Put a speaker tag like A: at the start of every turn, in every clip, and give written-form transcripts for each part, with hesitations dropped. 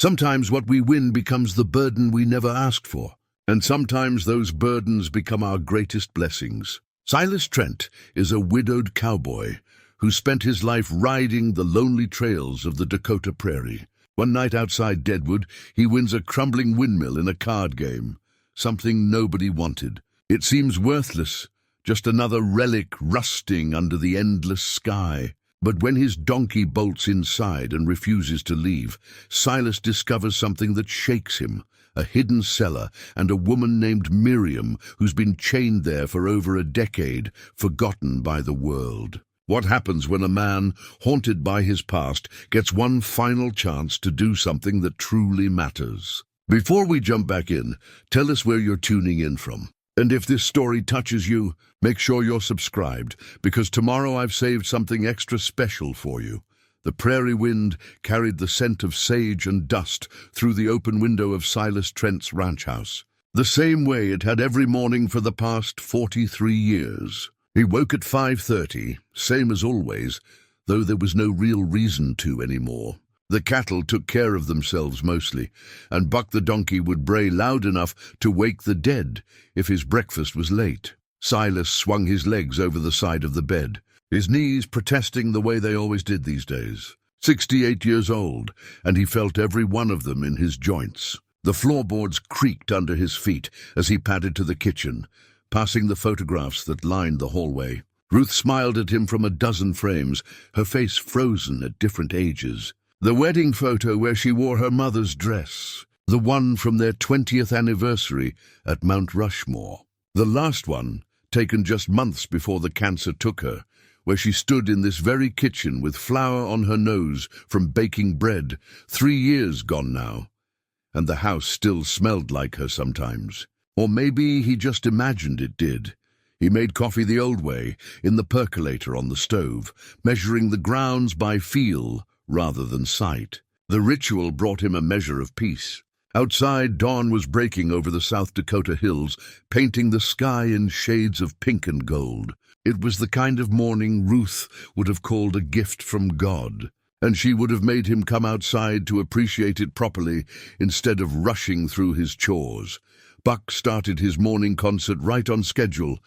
A: Sometimes what we win becomes the burden we never asked for, and sometimes those burdens become our greatest blessings. Silas Trent is a widowed cowboy who spent his life riding the lonely trails of the Dakota prairie. One night outside Deadwood, he wins a crumbling windmill in a card game, something nobody wanted. It seems worthless, just another relic rusting under the endless sky. But when his donkey bolts inside and refuses to leave, Silas discovers something that shakes him, a hidden cellar and a woman named Miriam who's been chained there for over a decade, forgotten by the world. What happens when a man, haunted by his past, gets one final chance to do something that truly matters? Before we jump back in, tell us where you're tuning in from. And if this story touches you, make sure you're subscribed, because tomorrow I've saved something extra special for you. The prairie wind carried the scent of sage and dust through the open window of Silas Trent's ranch house, the same way it had every morning for the past 43 years. He woke at 5:30, same as always, though there was no real reason to anymore. The cattle took care of themselves mostly, and Buck the donkey would bray loud enough to wake the dead if his breakfast was late. Silas swung his legs over the side of the bed, his knees protesting the way they always did these days. 68 years old, and he felt every one of them in his joints. The floorboards creaked under his feet as he padded to the kitchen, passing the photographs that lined the hallway. Ruth smiled at him from a dozen frames, her face frozen at different ages. The wedding photo where she wore her mother's dress, the one from their 20th anniversary at Mount Rushmore. The last one, taken just months before the cancer took her, where she stood in this very kitchen with flour on her nose from baking bread, 3 years gone now, and the house still smelled like her sometimes. Or maybe he just imagined it did. He made coffee the old way, in the percolator on the stove, measuring the grounds by feel rather than sight. The ritual brought him a measure of peace. Outside, dawn was breaking over the South Dakota hills, painting the sky in shades of pink and gold. It was the kind of morning Ruth would have called a gift from God, and she would have made him come outside to appreciate it properly instead of rushing through his chores. Buck started his morning concert right on schedule,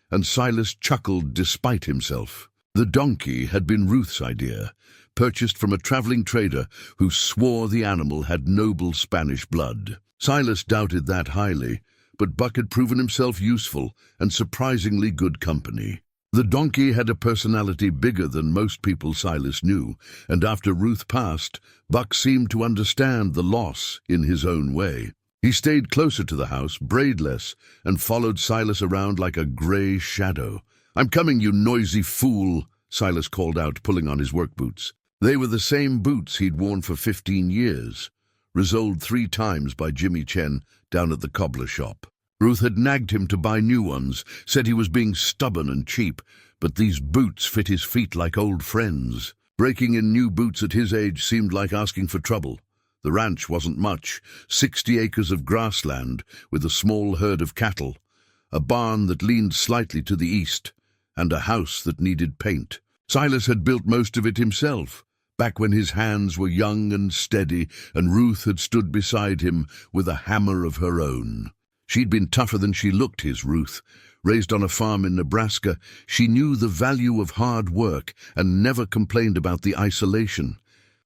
A: and Silas chuckled despite himself. The donkey had been Ruth's idea, purchased from a traveling trader who swore the animal had noble Spanish blood. Silas doubted that highly, but Buck had proven himself useful and surprisingly good company. The donkey had a personality bigger than most people Silas knew, and after Ruth passed, Buck seemed to understand the loss in his own way. He stayed closer to the house, brayed less, and followed Silas around like a gray shadow. "I'm coming, you noisy fool," Silas called out, pulling on his work boots. They were the same boots he'd worn for 15 years, resoled 3 times by Jimmy Chen down at the cobbler shop. Ruth had nagged him to buy new ones, said he was being stubborn and cheap, but these boots fit his feet like old friends. Breaking in new boots at his age seemed like asking for trouble. The ranch wasn't much, 60 acres of grassland with a small herd of cattle, a barn that leaned slightly to the east, and a house that needed paint. Silas had built most of it himself, back when his hands were young and steady, and Ruth had stood beside him with a hammer of her own. She'd been tougher than she looked, his Ruth. Raised on a farm in Nebraska, she knew the value of hard work and never complained about the isolation.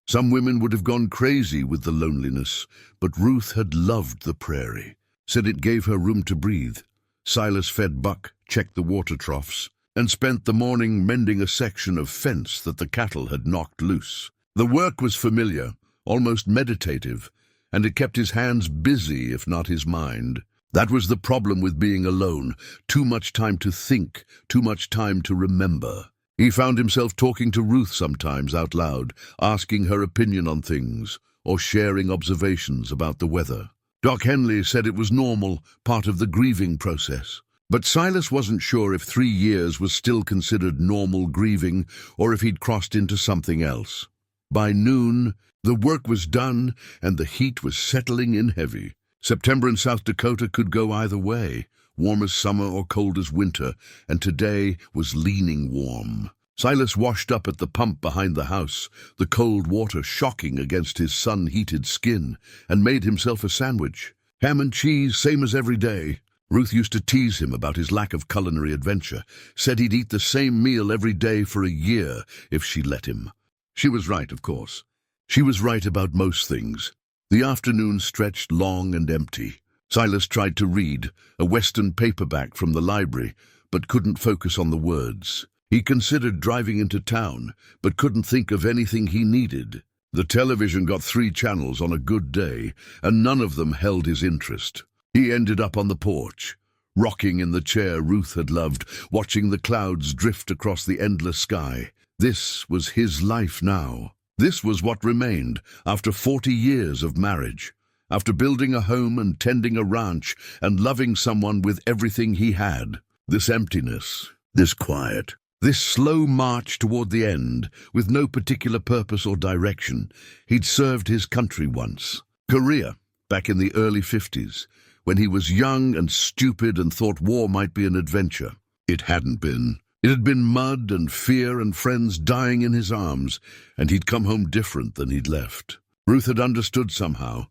A: Some women would have gone crazy with the loneliness, but Ruth had loved the prairie, said it gave her room to breathe. Silas fed Buck, checked the water troughs, and spent the morning mending a section of fence that the cattle had knocked loose. The work was familiar, almost meditative, and it kept his hands busy, if not his mind. That was the problem with being alone, too much time to think, too much time to remember. He found himself talking to Ruth sometimes out loud, asking her opinion on things, or sharing observations about the weather. Doc Henley said it was normal, part of the grieving process. But Silas wasn't sure if 3 years was still considered normal grieving or if he'd crossed into something else. By noon, the work was done and the heat was settling in heavy. September in South Dakota could go either way, warm as summer or cold as winter, and today was leaning warm. Silas washed up at the pump behind the house, the cold water shocking against his sun-heated skin, and made himself a sandwich. Ham and cheese, same as every day. Ruth used to tease him about his lack of culinary adventure, said he'd eat the same meal every day for a year if she let him. She was right, of course. She was right about most things. The afternoon stretched long and empty. Silas tried to read, a Western paperback from the library, but couldn't focus on the words. He considered driving into town, but couldn't think of anything he needed. The television got 3 channels on a good day, and none of them held his interest. He ended up on the porch, rocking in the chair Ruth had loved, watching the clouds drift across the endless sky. This was his life now. This was what remained after 40 years of marriage, after building a home and tending a ranch and loving someone with everything he had. This emptiness, this quiet, this slow march toward the end, with no particular purpose or direction. He'd served his country once. Korea, back in the early 50s, when he was young and stupid and thought war might be an adventure. It hadn't been. It had been mud and fear and friends dying in his arms, and he'd come home different than he'd left. Ruth had understood somehow,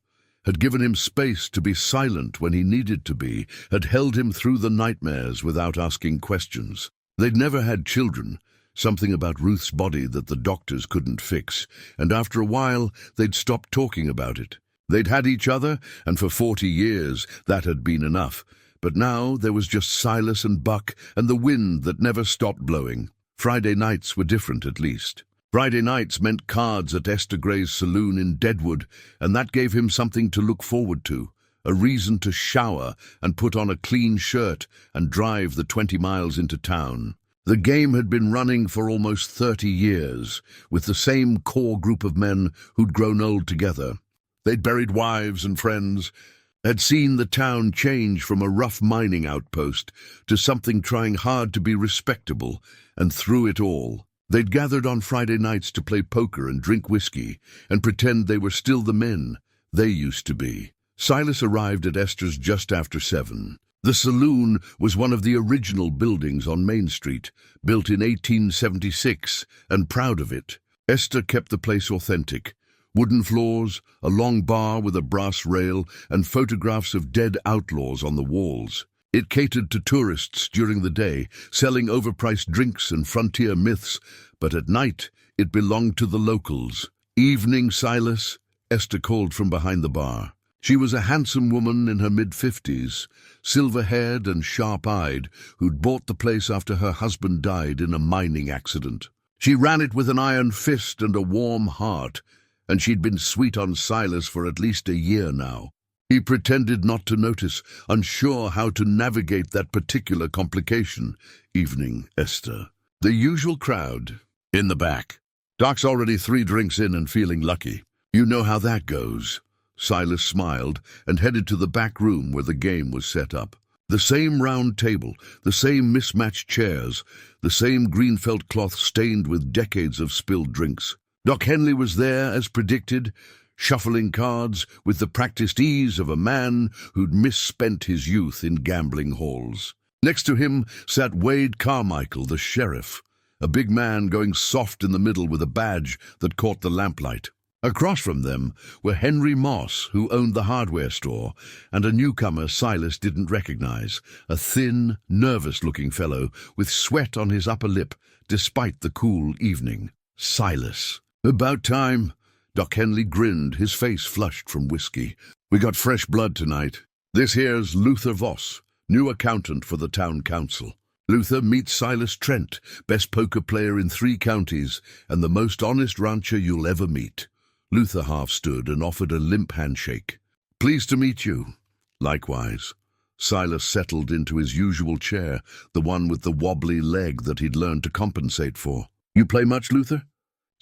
A: had given him space to be silent when he needed to be, had held him through the nightmares without asking questions. They'd never had children, something about Ruth's body that the doctors couldn't fix, and after a while they'd stopped talking about it. They'd had each other, and for 40 years that had been enough. But now there was just Silas and Buck and the wind that never stopped blowing. Friday nights were different, at least. Friday nights meant cards at Esther Gray's saloon in Deadwood, and that gave him something to look forward to, a reason to shower and put on a clean shirt and drive the 20 miles into town. The game had been running for almost 30 years, with the same core group of men who'd grown old together. They'd buried wives and friends, had seen the town change from a rough mining outpost to something trying hard to be respectable, and through it all, they'd gathered on Friday nights to play poker and drink whiskey and pretend they were still the men they used to be. Silas arrived at Esther's just after 7. The saloon was one of the original buildings on Main Street, built in 1876, and proud of it. Esther kept the place authentic. Wooden floors, a long bar with a brass rail, and photographs of dead outlaws on the walls. It catered to tourists during the day, selling overpriced drinks and frontier myths, but at night it belonged to the locals. "Evening, Silas," Esther called from behind the bar. She was a handsome woman in her mid-50s, silver-haired and sharp-eyed, who'd bought the place after her husband died in a mining accident. She ran it with an iron fist and a warm heart, and she'd been sweet on Silas for at least a year now. He pretended not to notice, unsure how to navigate that particular complication. "Evening, Esther." The usual crowd, in the back. Doc's already 3 drinks in and feeling lucky. "You know how that goes." Silas smiled and headed to the back room where the game was set up. The same round table, the same mismatched chairs, the same green felt cloth stained with decades of spilled drinks. Doc Henley was there, as predicted, shuffling cards with the practiced ease of a man who'd misspent his youth in gambling halls. Next to him sat Wade Carmichael, the sheriff, a big man going soft in the middle with a badge that caught the lamplight. Across from them were Henry Moss, who owned the hardware store, and a newcomer Silas didn't recognize, a thin, nervous-looking fellow with sweat on his upper lip despite the cool evening. Silas. "About time." Doc Henley grinned, his face flushed from whiskey. "We got fresh blood tonight. This here's Luther Voss, new accountant for the town council. Luther meets Silas Trent, best poker player in 3 counties, and the most honest rancher you'll ever meet." Luther half stood and offered a limp handshake. "Pleased to meet you." "Likewise." Silas settled into his usual chair, the one with the wobbly leg that he'd learned to compensate for. "You play much, Luther?"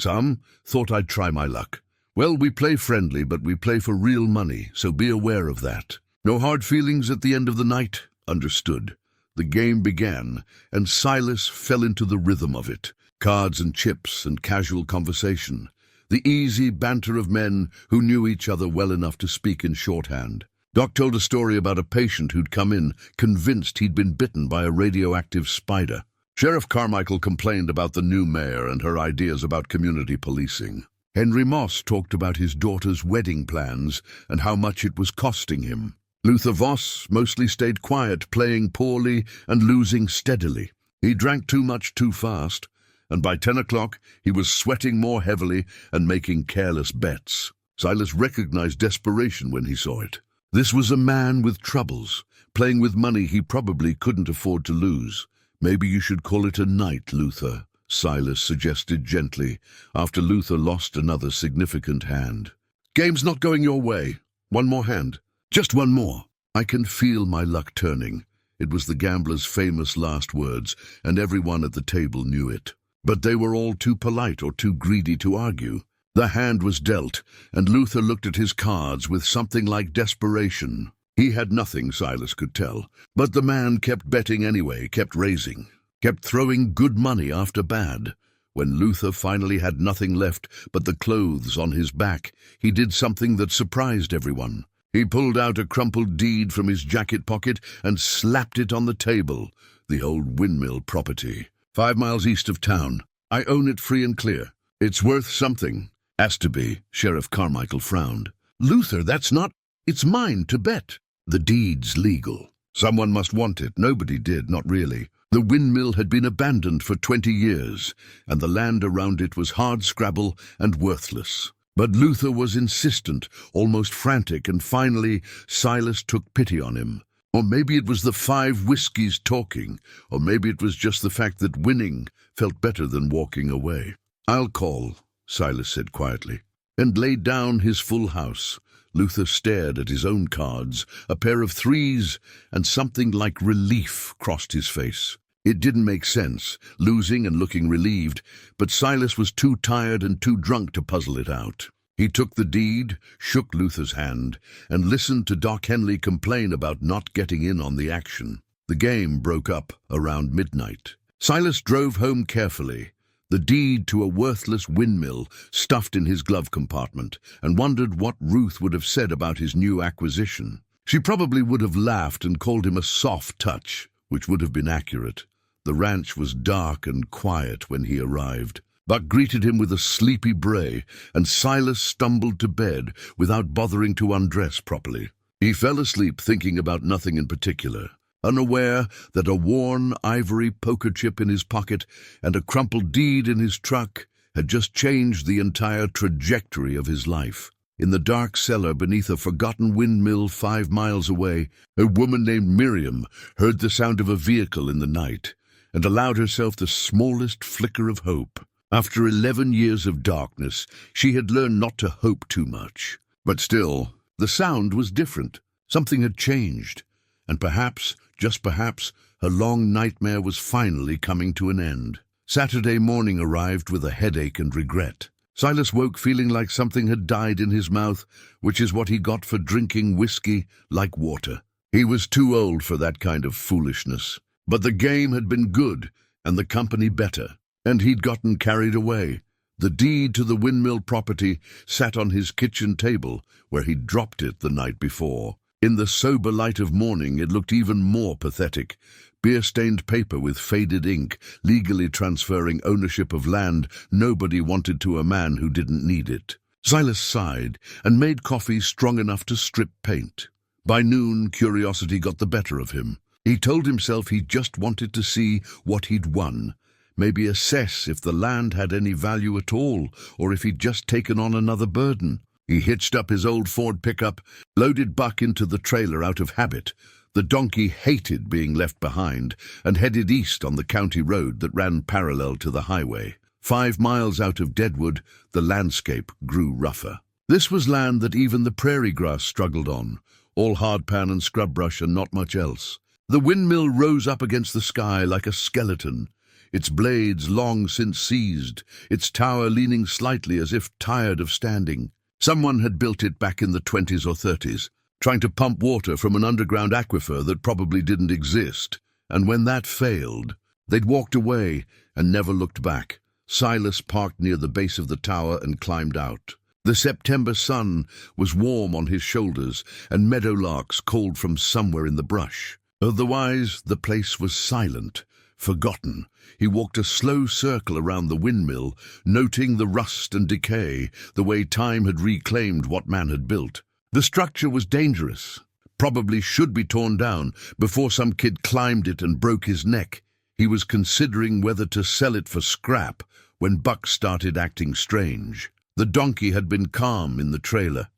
A: "Some. Thought I'd try my luck." "Well, we play friendly, but we play for real money, so be aware of that. No hard feelings at the end of the night?" "Understood." The game began, and Silas fell into the rhythm of it. Cards and chips and casual conversation. The easy banter of men who knew each other well enough to speak in shorthand. Doc told a story about a patient who'd come in, convinced he'd been bitten by a radioactive spider. Sheriff Carmichael complained about the new mayor and her ideas about community policing. Henry Moss talked about his daughter's wedding plans and how much it was costing him. Luther Voss mostly stayed quiet, playing poorly and losing steadily. He drank too much too fast, and by 10 o'clock he was sweating more heavily and making careless bets. Silas recognized desperation when he saw it. This was a man with troubles, playing with money he probably couldn't afford to lose. "Maybe you should call it a night, Luther," Silas suggested gently, after Luther lost another significant hand. "Game's not going your way. One more hand. Just one more." "I can feel my luck turning." It was the gambler's famous last words, and everyone at the table knew it. But they were all too polite or too greedy to argue. The hand was dealt, and Luther looked at his cards with something like desperation. He had nothing, Silas could tell, but the man kept betting anyway, kept raising, kept throwing good money after bad. When Luther finally had nothing left but the clothes on his back, he did something that surprised everyone. He pulled out a crumpled deed from his jacket pocket and slapped it on the table. The old Windmill property, 5 miles east of town. "I own it free and clear. It's worth something." "Has to be," Sheriff Carmichael frowned. "Luther, that's not... It's mine to bet." "The deed's legal. Someone must want it." Nobody did, not really. The windmill had been abandoned for 20 years, and the land around it was hardscrabble and worthless. But Luther was insistent, almost frantic, and finally Silas took pity on him. Or maybe it was the 5 whiskeys talking, or maybe it was just the fact that winning felt better than walking away. "I'll call," Silas said quietly, and laid down his full house. Luther stared at his own cards, a pair of 3s, and something like relief crossed his face. It didn't make sense, losing and looking relieved, but Silas was too tired and too drunk to puzzle it out. He took the deed, shook Luther's hand, and listened to Doc Henley complain about not getting in on the action. The game broke up around midnight. Silas drove home carefully, the deed to a worthless windmill stuffed in his glove compartment, and wondered what Ruth would have said about his new acquisition. She probably would have laughed and called him a soft touch, which would have been accurate. The ranch was dark and quiet when he arrived. Buck greeted him with a sleepy bray, and Silas stumbled to bed without bothering to undress properly. He fell asleep thinking about nothing in particular, unaware that a worn ivory poker chip in his pocket and a crumpled deed in his truck had just changed the entire trajectory of his life. In the dark cellar beneath a forgotten windmill 5 miles away, a woman named Miriam heard the sound of a vehicle in the night and allowed herself the smallest flicker of hope. After 11 years of darkness, she had learned not to hope too much. But still, the sound was different. Something had changed, and perhaps, just perhaps, her long nightmare was finally coming to an end. Saturday morning arrived with a headache and regret. Silas woke feeling like something had died in his mouth, which is what he got for drinking whiskey like water. He was too old for that kind of foolishness. But the game had been good, and the company better, and he'd gotten carried away. The deed to the windmill property sat on his kitchen table, where he'd dropped it the night before. In the sober light of morning, it looked even more pathetic. Beer-stained paper with faded ink, legally transferring ownership of land nobody wanted to a man who didn't need it. Silas sighed and made coffee strong enough to strip paint. By noon, curiosity got the better of him. He told himself he just wanted to see what he'd won, maybe assess if the land had any value at all, or if he'd just taken on another burden. He hitched up his old Ford pickup, loaded Buck into the trailer out of habit. The donkey hated being left behind, and headed east on the county road that ran parallel to the highway. 5 miles out of Deadwood, the landscape grew rougher. This was land that even the prairie grass struggled on, all hardpan and scrub brush and not much else. The windmill rose up against the sky like a skeleton, its blades long since seized, its tower leaning slightly as if tired of standing. Someone had built it back in the 20s or 30s, trying to pump water from an underground aquifer that probably didn't exist. And when that failed, they'd walked away and never looked back. Silas parked near the base of the tower and climbed out. The September sun was warm on his shoulders, and meadowlarks called from somewhere in the brush. Otherwise, the place was silent, forgotten. He walked a slow circle around the windmill, noting the rust and decay, the way time had reclaimed what man had built. The structure was dangerous, probably should be torn down before some kid climbed it and broke his neck. He was considering whether to sell it for scrap when Buck started acting strange. The donkey had been calm in the trailer,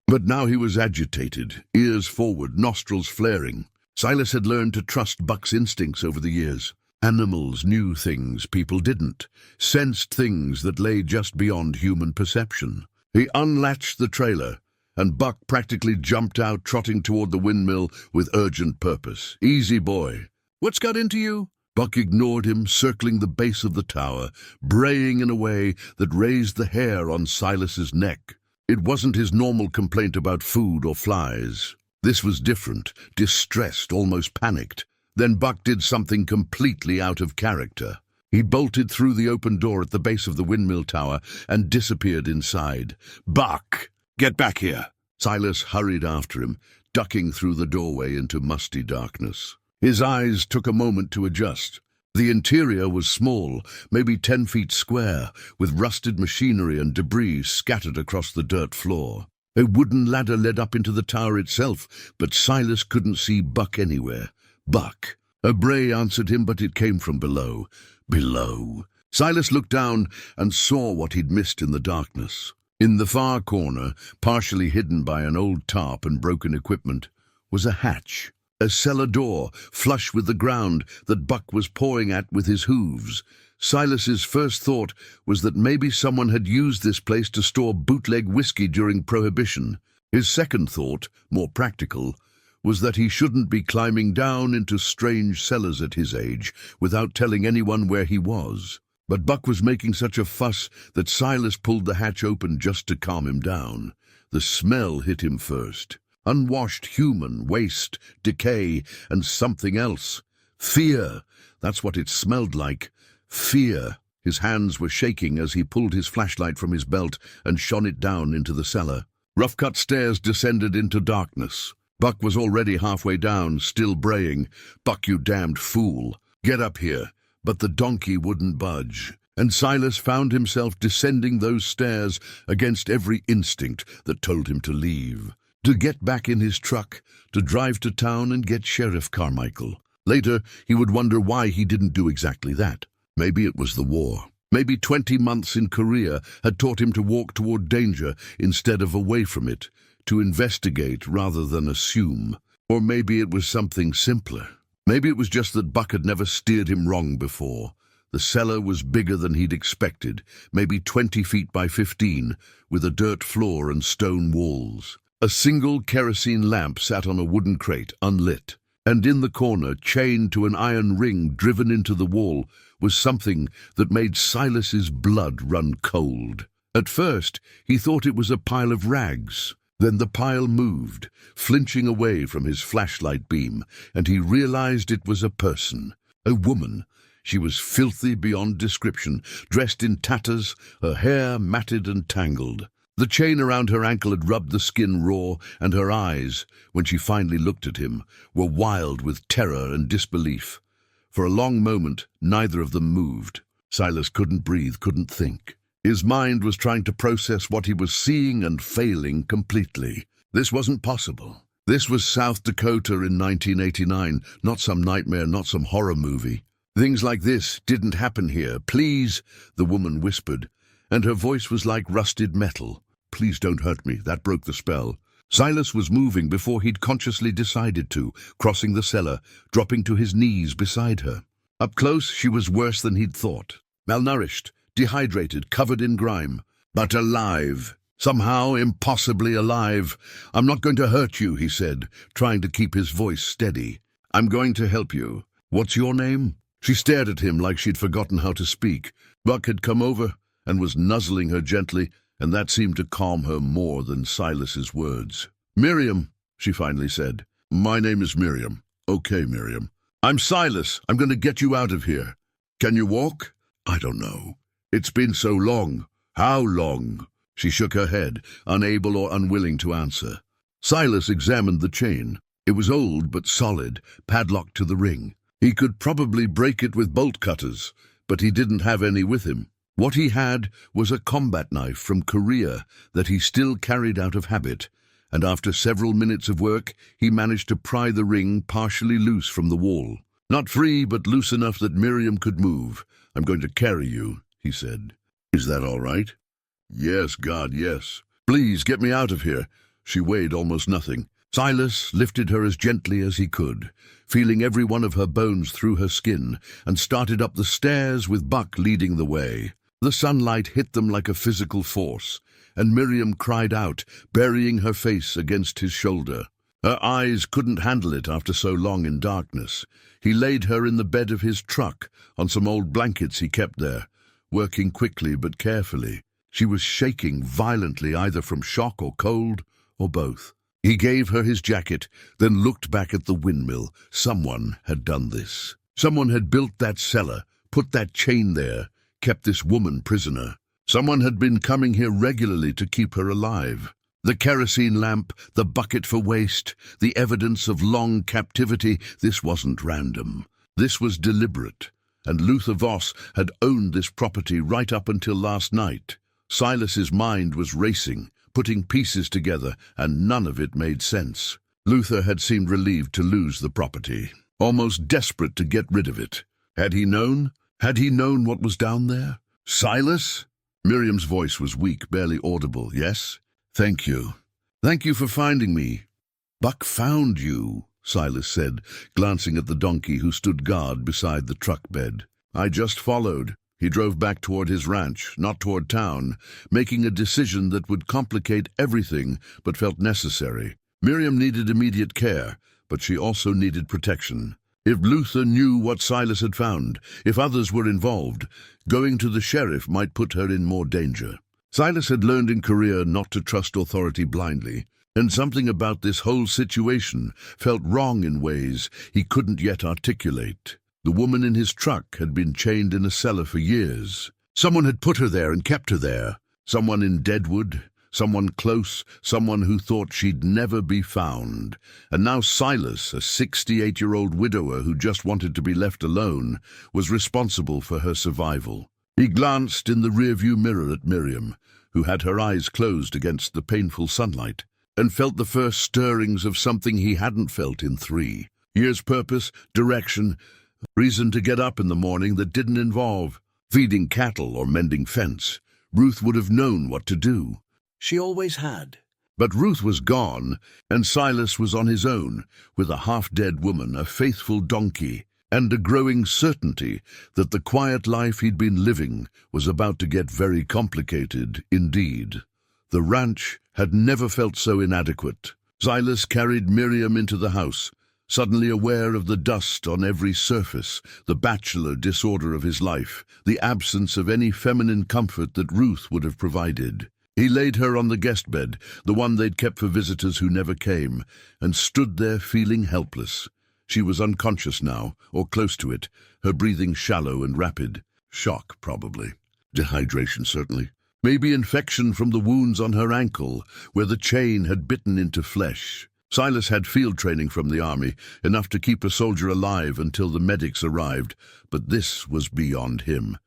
A: but now he was agitated, ears forward, nostrils flaring. Silas had learned to trust Buck's instincts over the years. Animals knew things people didn't, sensed things that lay just beyond human perception. He unlatched the trailer, and Buck practically jumped out, trotting toward the windmill with urgent purpose. "Easy, boy. What's got into you?" Buck ignored him, circling the base of the tower, braying in a way that raised the hair on Silas's neck. It wasn't his normal complaint about food or flies. This was different, distressed, almost panicked. Then Buck did something completely out of character. He bolted through the open door at the base of the windmill tower and disappeared inside. "Buck, get back here!" Silas hurried after him, ducking through the doorway into musty darkness. His eyes took a moment to adjust. The interior was small, maybe 10 feet square, with rusted machinery and debris scattered across the dirt floor. A wooden ladder led up into the tower itself, but Silas couldn't see Buck anywhere. "Buck!" A bray answered him, but it came from below. Below. Silas looked down and saw what he'd missed in the darkness. In the far corner, partially hidden by an old tarp and broken equipment, was a hatch. A cellar door, flush with the ground, that Buck was pawing at with his hooves. Silas's first thought was that maybe someone had used this place to store bootleg whiskey during Prohibition. His second thought, more practical, was that he shouldn't be climbing down into strange cellars at his age without telling anyone where he was. But Buck was making such a fuss that Silas pulled the hatch open just to calm him down. The smell hit him first. Unwashed human waste, decay, and something else. Fear. That's what it smelled like. Fear. His hands were shaking as he pulled his flashlight from his belt and shone it down into the cellar. Rough-cut stairs descended into darkness. Buck was already halfway down, still braying, "Buck, you damned fool. Get up here." But the donkey wouldn't budge, and Silas found himself descending those stairs against every instinct that told him to leave. To get back in his truck, to drive to town and get Sheriff Carmichael. Later, he would wonder why he didn't do exactly that. Maybe it was the war. Maybe 20 months in Korea had taught him to walk toward danger instead of away from it, to investigate rather than assume. Or maybe it was something simpler. Maybe it was just that Buck had never steered him wrong before. The cellar was bigger than he'd expected, maybe 20 feet by 15, with a dirt floor and stone walls. A single kerosene lamp sat on a wooden crate, unlit, and in the corner, chained to an iron ring driven into the wall, was something that made Silas's blood run cold. At first, he thought it was a pile of rags. Then the pile moved, flinching away from his flashlight beam, and he realized it was a person, a woman. She was filthy beyond description, dressed in tatters, her hair matted and tangled. The chain around her ankle had rubbed the skin raw, and her eyes, when she finally looked at him, were wild with terror and disbelief. For a long moment, neither of them moved. Silas couldn't breathe, couldn't think. His mind was trying to process what he was seeing and failing completely. This wasn't possible. This was South Dakota in 1989, not some nightmare, not some horror movie. Things like this didn't happen here. "Please," the woman whispered, and her voice was like rusted metal. "Please don't hurt me." That broke the spell. Silas was moving before he'd consciously decided to, crossing the cellar, dropping to his knees beside her. Up close, she was worse than he'd thought. Malnourished, dehydrated, covered in grime, but alive. Somehow, impossibly alive. "I'm not going to hurt you," he said, trying to keep his voice steady. "I'm going to help you. What's your name?" She stared at him like she'd forgotten how to speak. Buck had come over and was nuzzling her gently, and that seemed to calm her more than Silas's words. "Miriam," she finally said. "My name is Miriam." "Okay, Miriam." "I'm Silas. I'm going to get you out of here." "Can you walk?" "I don't know. It's been so long." "How long?" She shook her head, unable or unwilling to answer. Silas examined the chain. It was old but solid, padlocked to the ring. He could probably break it with bolt cutters, but he didn't have any with him. What he had was a combat knife from Korea that he still carried out of habit, and after several minutes of work, he managed to pry the ring partially loose from the wall. Not free, but loose enough that Miriam could move. "I'm going to carry you," he said. "Is that all right?" "Yes, God, yes. Please, get me out of here." She weighed almost nothing. Silas lifted her as gently as he could, feeling every one of her bones through her skin, and started up the stairs with Buck leading the way. The sunlight hit them like a physical force, and Miriam cried out, burying her face against his shoulder. Her eyes couldn't handle it after so long in darkness. He laid her in the bed of his truck, on some old blankets he kept there, working quickly but carefully. She was shaking violently, either from shock or cold, or both. He gave her his jacket, then looked back at the windmill. Someone had done this. Someone had built that cellar, put that chain there, kept this woman prisoner. Someone had been coming here regularly to keep her alive. The kerosene lamp, the bucket for waste, the evidence of long captivity, this wasn't random. This was deliberate, and Luther Voss had owned this property right up until last night. Silas's mind was racing, putting pieces together, and none of it made sense. Luther had seemed relieved to lose the property, almost desperate to get rid of it. Had he known? Had he known what was down there? "Silas?" Miriam's voice was weak, barely audible. "Yes? Thank you. Thank you for finding me." "Buck found you," Silas said, glancing at the donkey who stood guard beside the truck bed. "I just followed." He drove back toward his ranch, not toward town, making a decision that would complicate everything but felt necessary. Miriam needed immediate care, but she also needed protection. If Luther knew what Silas had found, if others were involved, going to the sheriff might put her in more danger. Silas had learned in Korea not to trust authority blindly, and something about this whole situation felt wrong in ways he couldn't yet articulate. The woman in his truck had been chained in a cellar for years. Someone had put her there and kept her there. Someone in Deadwood, someone close, someone who thought she'd never be found. And now Silas, a 68-year-old widower who just wanted to be left alone, was responsible for her survival. He glanced in the rearview mirror at Miriam, who had her eyes closed against the painful sunlight, and felt the first stirrings of something he hadn't felt in 3 years. Purpose, direction, reason to get up in the morning that didn't involve feeding cattle or mending fence. Ruth would have known what to do. She always had. But Ruth was gone, and Silas was on his own, with a half-dead woman, a faithful donkey, and a growing certainty that the quiet life he'd been living was about to get very complicated indeed. The ranch had never felt so inadequate. Silas carried Miriam into the house, suddenly aware of the dust on every surface, the bachelor disorder of his life, the absence of any feminine comfort that Ruth would have provided. He laid her on the guest bed, the one they'd kept for visitors who never came, and stood there feeling helpless. She was unconscious now, or close to it, her breathing shallow and rapid. Shock, probably. Dehydration, certainly. Maybe infection from the wounds on her ankle, where the chain had bitten into flesh. Silas had field training from the army, enough to keep a soldier alive until the medics arrived, but this was beyond him.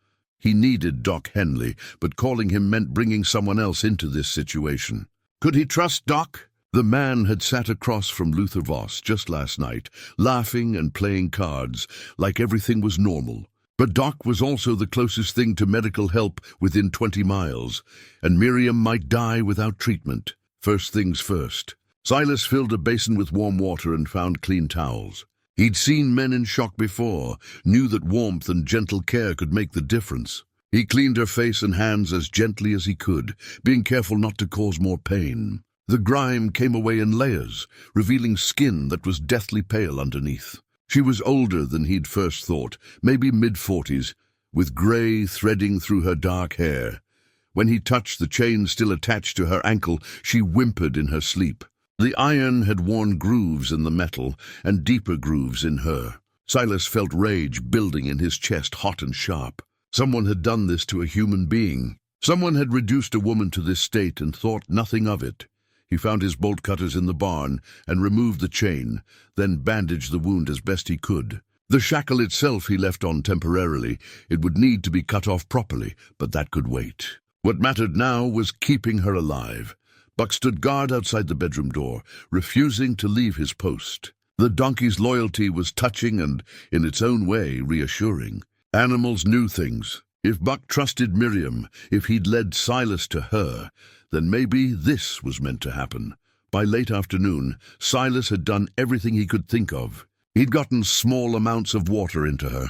A: He needed Doc Henley, but calling him meant bringing someone else into this situation. Could he trust Doc? The man had sat across from Luther Voss just last night, laughing and playing cards, like everything was normal. But Doc was also the closest thing to medical help within 20 miles, and Miriam might die without treatment. First things first. Silas filled a basin with warm water and found clean towels. He'd seen men in shock before, knew that warmth and gentle care could make the difference. He cleaned her face and hands as gently as he could, being careful not to cause more pain. The grime came away in layers, revealing skin that was deathly pale underneath. She was older than he'd first thought, maybe mid-40s, with grey threading through her dark hair. When he touched the chain still attached to her ankle, she whimpered in her sleep. The iron had worn grooves in the metal, and deeper grooves in her. Silas felt rage building in his chest, hot and sharp. Someone had done this to a human being. Someone had reduced a woman to this state and thought nothing of it. He found his bolt cutters in the barn and removed the chain, then bandaged the wound as best he could. The shackle itself he left on temporarily. It would need to be cut off properly, but that could wait. What mattered now was keeping her alive. Buck stood guard outside the bedroom door, refusing to leave his post. The donkey's loyalty was touching and, in its own way, reassuring. Animals knew things. If Buck trusted Miriam, if he'd led Silas to her, then maybe this was meant to happen. By late afternoon, Silas had done everything he could think of. He'd gotten small amounts of water into her,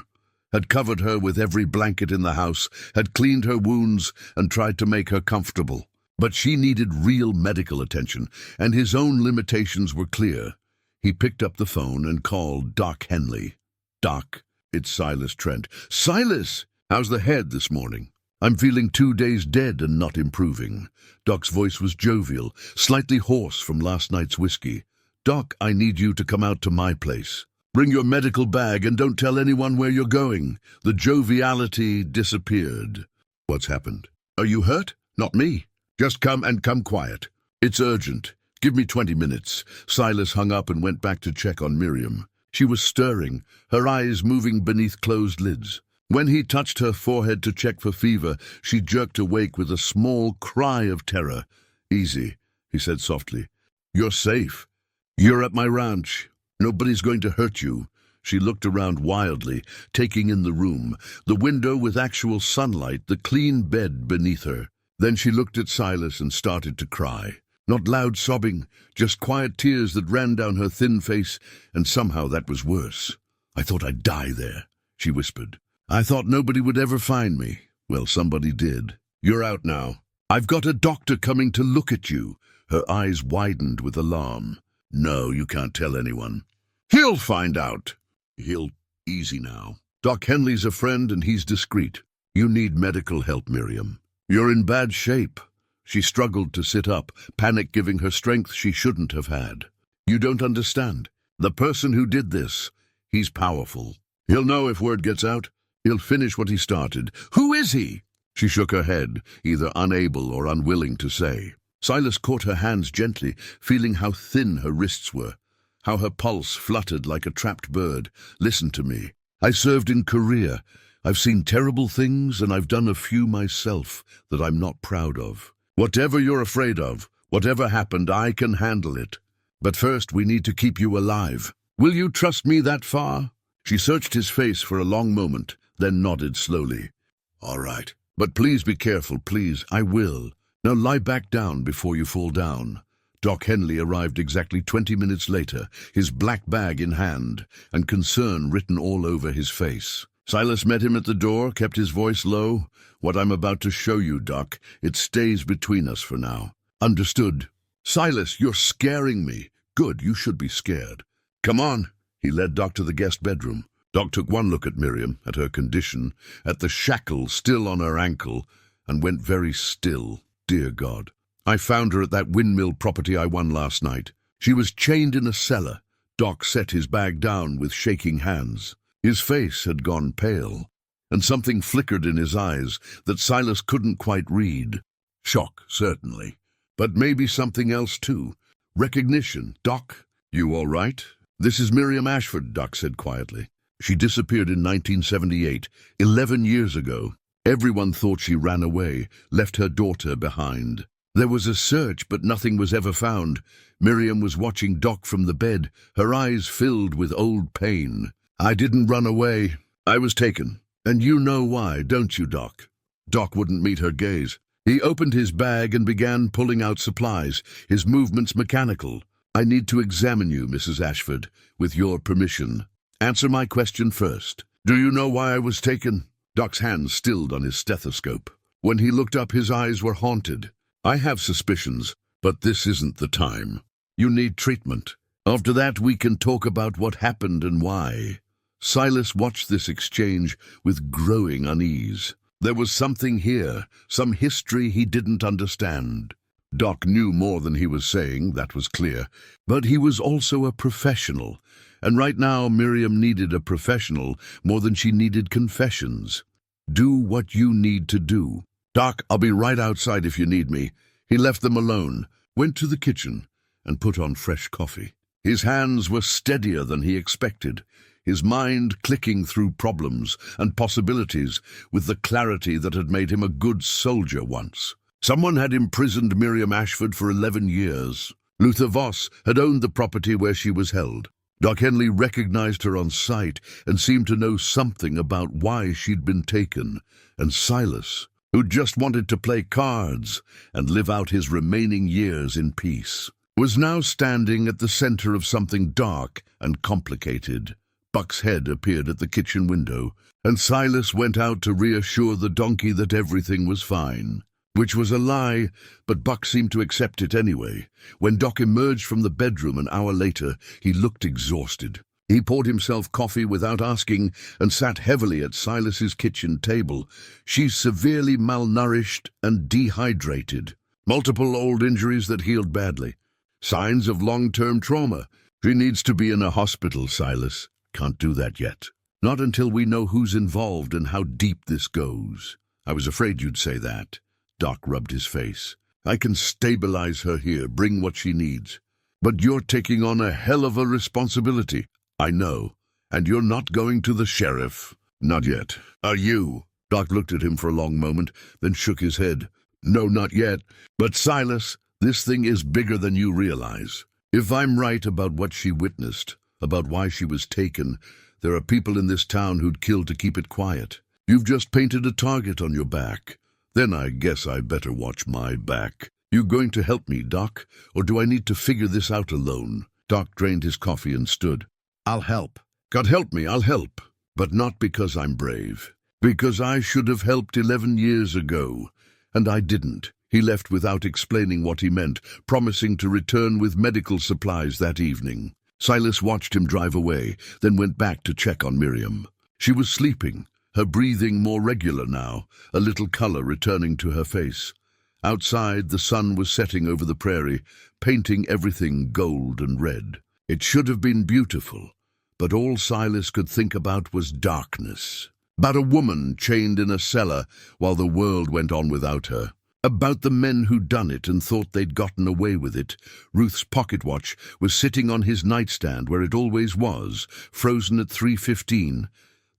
A: had covered her with every blanket in the house, had cleaned her wounds and tried to make her comfortable. But she needed real medical attention, and his own limitations were clear. He picked up the phone and called Doc Henley. "Doc, it's Silas Trent." "Silas, how's the head this morning?" "I'm feeling 2 days dead and not improving." Doc's voice was jovial, slightly hoarse from last night's whiskey. "Doc, I need you to come out to my place. Bring your medical bag and don't tell anyone where you're going." The joviality disappeared. "What's happened? Are you hurt?" "Not me. Just come and come quiet. It's urgent. Give me 20 minutes. Silas hung up and went back to check on Miriam. She was stirring, her eyes moving beneath closed lids. When he touched her forehead to check for fever, she jerked awake with a small cry of terror. "Easy," he said softly. "You're safe. You're at my ranch. Nobody's going to hurt you." She looked around wildly, taking in the room, the window with actual sunlight, the clean bed beneath her. Then she looked at Silas and started to cry. Not loud sobbing, just quiet tears that ran down her thin face, and somehow that was worse. "I thought I'd die there," she whispered. "I thought nobody would ever find me. Well, somebody did. You're out now. I've got a doctor coming to look at you." Her eyes widened with alarm. "No, you can't tell anyone." "He'll find out." "He'll..." "Easy now. Doc Henley's a friend and he's discreet. You need medical help, Miriam. You're in bad shape." She struggled to sit up, panic giving her strength she shouldn't have had. "You don't understand. The person who did this, he's powerful. He'll know if word gets out. He'll finish what he started." "Who is he?" She shook her head, either unable or unwilling to say. Silas caught her hands gently, feeling how thin her wrists were, how her pulse fluttered like a trapped bird. "Listen to me. I served in Korea. I've seen terrible things, and I've done a few myself that I'm not proud of. Whatever you're afraid of, whatever happened, I can handle it. But first, we need to keep you alive. Will you trust me that far?" She searched his face for a long moment, then nodded slowly. "All right. But please be careful, please." "I will. Now lie back down before you fall down." Doc Henley arrived exactly 20 minutes later, his black bag in hand, and concern written all over his face. Silas met him at the door, kept his voice low. "What I'm about to show you, Doc, it stays between us for now." "Understood." "Silas, you're scaring me." "Good, you should be scared. Come on." He led Doc to the guest bedroom. Doc took one look at Miriam, at her condition, at the shackle still on her ankle, and went very still. "Dear God. I found her at that Windmill property I won last night. She was chained in a cellar." Doc set his bag down with shaking hands. His face had gone pale, and something flickered in his eyes that Silas couldn't quite read. Shock, certainly, but maybe something else too. Recognition. "Doc, you all right?" "This is Miriam Ashford," Doc said quietly. "She disappeared in 1978, 11 years ago. Everyone thought she ran away, left her daughter behind. There was a search, but nothing was ever found." Miriam was watching Doc from the bed, her eyes filled with old pain. "I didn't run away. I was taken. And you know why, don't you, Doc?" Doc wouldn't meet her gaze. He opened his bag and began pulling out supplies, his movements mechanical. "I need to examine you, Mrs. Ashford, with your permission. Answer my question first. Do you know why I was taken?" Doc's hands stilled on his stethoscope. When he looked up, his eyes were haunted. "I have suspicions, but this isn't the time. You need treatment. After that, we can talk about what happened and why." Silas watched this exchange with growing unease. There was something here, some history he didn't understand. Doc knew more than he was saying, that was clear, but he was also a professional, and right now Miriam needed a professional more than she needed confessions. "Do what you need to do. Doc, I'll be right outside if you need me." He left them alone, went to the kitchen, and put on fresh coffee. His hands were steadier than he expected. his mind clicking through problems and possibilities with the clarity that had made him a good soldier once. Someone had imprisoned Miriam Ashford for 11 years. Luther Voss had owned the property where she was held. Doc Henley recognized her on sight and seemed to know something about why she'd been taken. And Silas, who just wanted to play cards and live out his remaining years in peace, was now standing at the center of something dark and complicated. Buck's head appeared at the kitchen window, and Silas went out to reassure the donkey that everything was fine. Which was a lie, but Buck seemed to accept it anyway. When Doc emerged from the bedroom an hour later, he looked exhausted. He poured himself coffee without asking and sat heavily at Silas's kitchen table. She's severely malnourished and dehydrated. Multiple old injuries that healed badly. Signs of long-term trauma. She needs to be in a hospital, Silas. Can't do that yet. Not until we know who's involved and how deep this goes. I was afraid you'd say that. Doc rubbed his face. I can stabilize her here, bring what she needs. But you're taking on a hell of a responsibility. I know. And you're not going to the sheriff. Not yet. Are you? Doc looked at him for a long moment, then shook his head. No, not yet. But Silas, this thing is bigger than you realize. If I'm right about what she witnessed, about why she was taken, there are people in this town who'd kill to keep it quiet. You've just painted a target on your back. Then I guess I better watch my back. You going to help me, Doc, or do I need to figure this out alone? Doc drained his coffee and stood. I'll help. God help me, I'll help. But not because I'm brave. Because I should have helped 11 years ago. And I didn't. He left without explaining what he meant, promising to return with medical supplies that evening. Silas watched him drive away, then went back to check on Miriam. She was sleeping. Her breathing more regular now, a little color returning to her face. Outside, the sun was setting over the prairie, painting everything gold and red. It should have been beautiful, but all Silas could think about was darkness. About a woman chained in a cellar while the world went on without her. About the men who'd done it and thought they'd gotten away with it. Ruth's pocket watch was sitting on his nightstand where it always was, frozen at 3:15.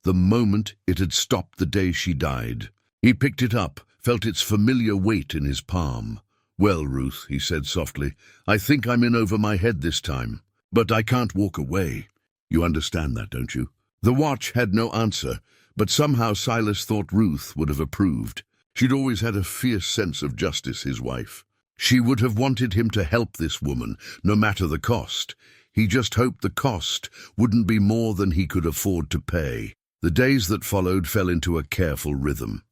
A: The moment it had stopped the day she died. He picked it up, felt its familiar weight in his palm. Well, Ruth, he said softly, I think I'm in over my head this time. But I can't walk away. You understand that, don't you? The watch had no answer, but somehow Silas thought Ruth would have approved. She'd always had a fierce sense of justice, his wife. She would have wanted him to help this woman, no matter the cost. He just hoped the cost wouldn't be more than he could afford to pay. The days that followed fell into a careful rhythm.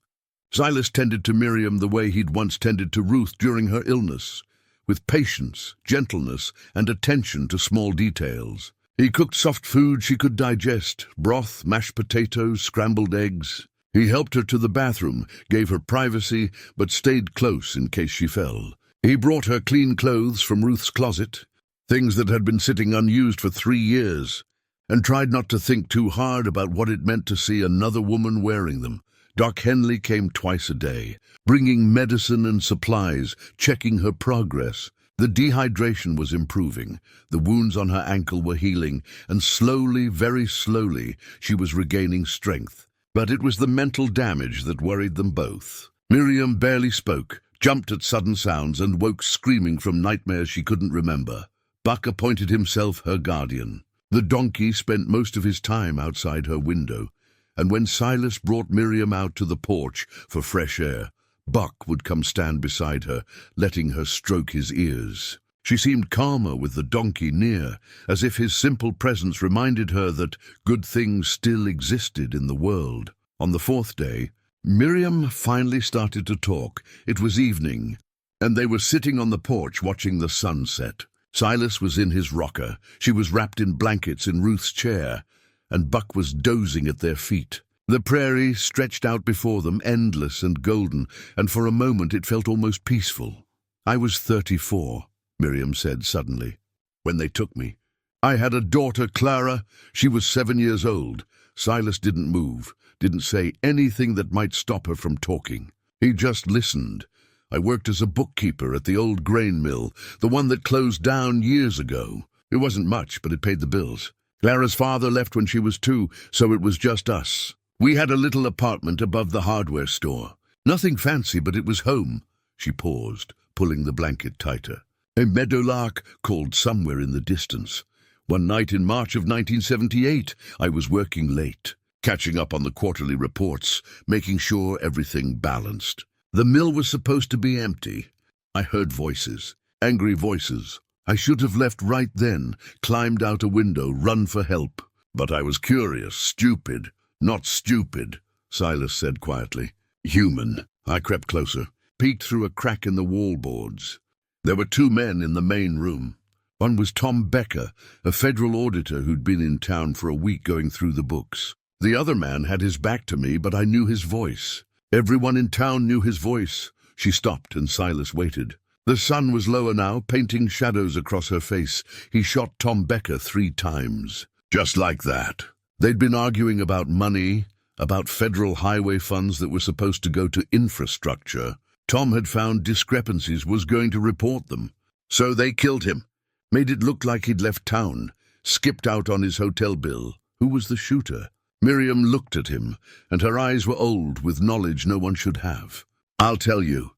A: Silas tended to Miriam the way he'd once tended to Ruth during her illness, with patience, gentleness, and attention to small details. He cooked soft food she could digest, broth, mashed potatoes, scrambled eggs. He helped her to the bathroom, gave her privacy, but stayed close in case she fell. He brought her clean clothes from Ruth's closet, things that had been sitting unused for 3 years, and tried not to think too hard about what it meant to see another woman wearing them. Doc Henley came twice a day, bringing medicine and supplies, checking her progress. The dehydration was improving, the wounds on her ankle were healing, and slowly, very slowly, she was regaining strength. But it was the mental damage that worried them both. Miriam barely spoke, jumped at sudden sounds, and woke screaming from nightmares she couldn't remember. Buck appointed himself her guardian. The donkey spent most of his time outside her window, and when Silas brought Miriam out to the porch for fresh air, Buck would come stand beside her, letting her stroke his ears. She seemed calmer with the donkey near, as if his simple presence reminded her that good things still existed in the world. On the 4th day, Miriam finally started to talk. It was evening, and they were sitting on the porch watching the sun set. Silas was in his rocker. She was wrapped in blankets in Ruth's chair, and Buck was dozing at their feet. The prairie stretched out before them, endless and golden, and for a moment it felt almost peaceful. I was 34, Miriam said suddenly, when they took me. I had a daughter, Clara. She was 7 years old. Silas didn't move, didn't say anything that might stop her from talking. He just listened. I worked as a bookkeeper at the old grain mill, the one that closed down years ago. It wasn't much, but it paid the bills. Clara's father left when she was 2, so it was just us. We had a little apartment above the hardware store. Nothing fancy, but it was home. She paused, pulling the blanket tighter. A meadowlark called somewhere in the distance. One night in March of 1978, I was working late, catching up on the quarterly reports, making sure everything balanced. The mill was supposed to be empty. I heard voices, angry voices. I should have left right then, climbed out a window, run for help. But I was curious, stupid. Not stupid, Silas said quietly. Human. I crept closer, peeked through a crack in the wall boards. There were 2 men in the main room. One was Tom Becker, a federal auditor who'd been in town for a week going through the books. The other man had his back to me, but I knew his voice. Everyone in town knew his voice. She stopped and Silas waited. The sun was lower now, painting shadows across her face. He shot Tom Becker 3 times. Just like that. They'd been arguing about money, about federal highway funds that were supposed to go to infrastructure. Tom had found discrepancies, was going to report them. So they killed him. Made it look like he'd left town, skipped out on his hotel bill. Who was the shooter? Miriam looked at him, and her eyes were old with knowledge no one should have. I'll tell you.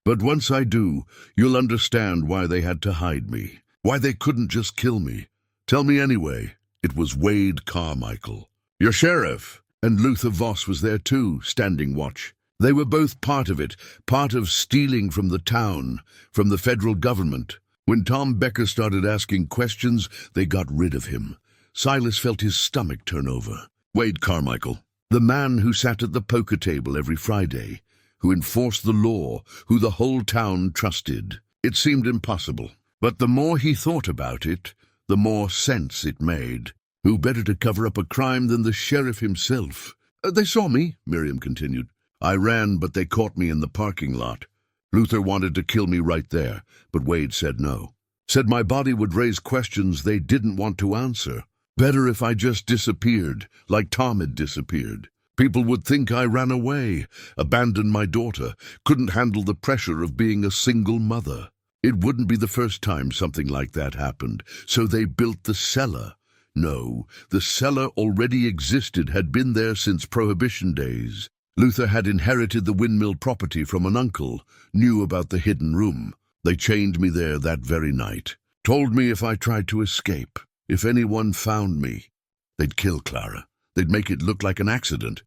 A: But once I do, you'll understand why they had to hide me. Why they couldn't just kill me. Tell me anyway. It was Wade Carmichael. Your sheriff. And Luther Voss was there too, standing watch. They were both part of it, part of stealing from the town, from the federal government. When Tom Becker started asking questions, they got rid of him. Silas felt his stomach turn over. Wade Carmichael, the man who sat at the poker table every Friday, who enforced the law, who the whole town trusted. It seemed impossible, but the more he thought about it, the more sense it made. Who better to cover up a crime than the sheriff himself? They saw me, Miriam continued. I ran, but they caught me in the parking lot. Luther wanted to kill me right there, but Wade said no. Said my body would raise questions they didn't want to answer. Better if I just disappeared, like Tom had disappeared. People would think I ran away, abandoned my daughter, couldn't handle the pressure of being a single mother. It wouldn't be the first time something like that happened, so they built the cellar. No, the cellar already existed, had been there since Prohibition days. Luther had inherited the Windmill property from an uncle, knew about the hidden room. They chained me there that very night. Told me if I tried to escape, if anyone found me, they'd kill Clara. They'd make it look like an accident.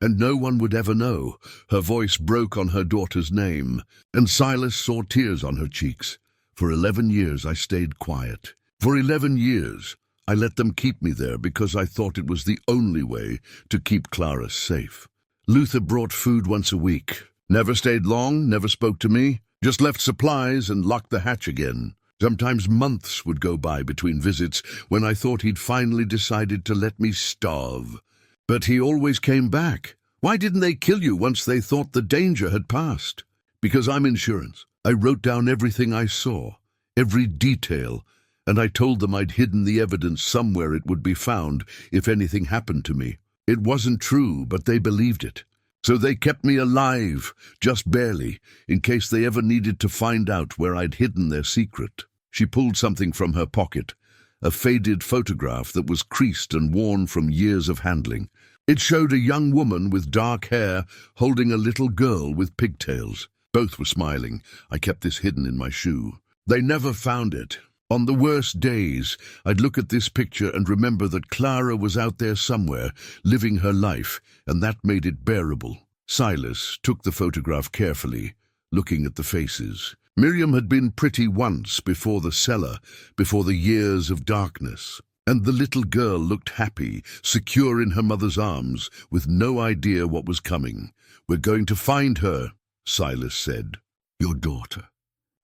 A: And no one would ever know. Her voice broke on her daughter's name, and Silas saw tears on her cheeks. For 11 years I stayed quiet. For 11 years I let them keep me there because I thought it was the only way to keep Clara safe. Luther brought food once a week. Never stayed long, never spoke to me, just left supplies and locked the hatch again. Sometimes months would go by between visits when I thought he'd finally decided to let me starve. But he always came back. Why didn't they kill you once they thought the danger had passed? Because I'm insurance. I wrote down everything I saw, every detail, and I told them I'd hidden the evidence somewhere it would be found if anything happened to me. It wasn't true, but they believed it. So they kept me alive, just barely, in case they ever needed to find out where I'd hidden their secret. She pulled something from her pocket, a faded photograph that was creased and worn from years of handling. It showed a young woman with dark hair holding a little girl with pigtails. Both were smiling. I kept this hidden in my shoe. They never found it. On the worst days, I'd look at this picture and remember that Clara was out there somewhere, living her life, and that made it bearable. Silas took the photograph carefully, looking at the faces. Miriam had been pretty once before the cellar, before the years of darkness. And the little girl looked happy, secure in her mother's arms, with no idea what was coming. We're going to find her, Silas said. Your daughter.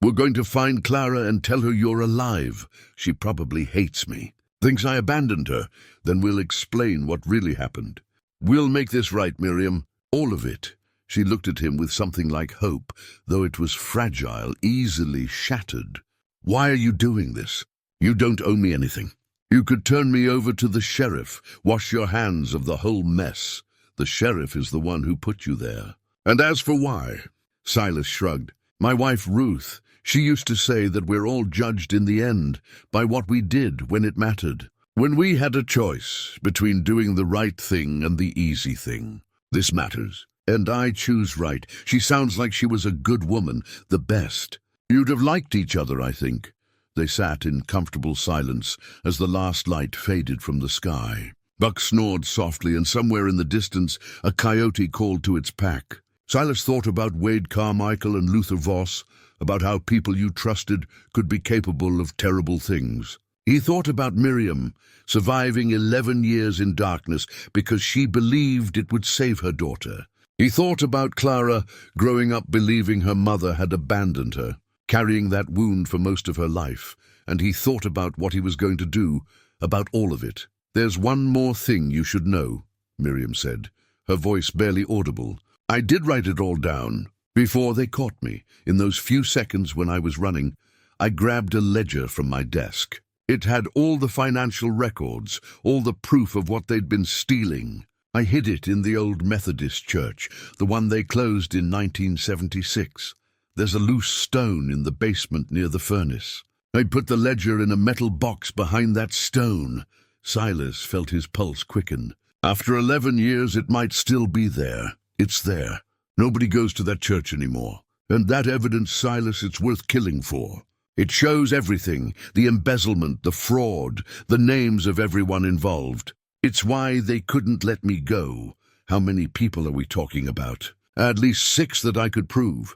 A: We're going to find Clara and tell her you're alive. She probably hates me. Thinks I abandoned her. Then we'll explain what really happened. We'll make this right, Miriam. All of it. She looked at him with something like hope, though it was fragile, easily shattered. Why are you doing this? You don't owe me anything. You could turn me over to the sheriff, wash your hands of the whole mess. The sheriff is the one who put you there. And as for why, Silas shrugged. My wife Ruth, she used to say that we're all judged in the end by what we did when it mattered. When we had a choice between doing the right thing and the easy thing. This matters. And I choose right. She sounds like she was a good woman, the best. You'd have liked each other, I think. They sat in comfortable silence as the last light faded from the sky. Buck snored softly, and somewhere in the distance a coyote called to its pack. Silas thought about Wade Carmichael and Luther Voss, about how people you trusted could be capable of terrible things. He thought about Miriam, surviving 11 years in darkness because she believed it would save her daughter. He thought about Clara, growing up believing her mother had abandoned her, carrying that wound for most of her life, and he thought about what he was going to do, about all of it. "There's one more thing you should know," Miriam said, her voice barely audible. "I did write it all down. Before they caught me, in those few seconds when I was running, I grabbed a ledger from my desk. It had all the financial records, all the proof of what they'd been stealing. I hid it in the old Methodist church, the one they closed in 1976. There's a loose stone in the basement near the furnace. I put the ledger in a metal box behind that stone." Silas felt his pulse quicken. "After 11 years, it might still be there. It's there. Nobody goes to that church anymore. And that evidence, Silas, it's worth killing for. It shows everything, the embezzlement, the fraud, the names of everyone involved. It's why they couldn't let me go." "How many people are we talking about?" "At least 6 that I could prove.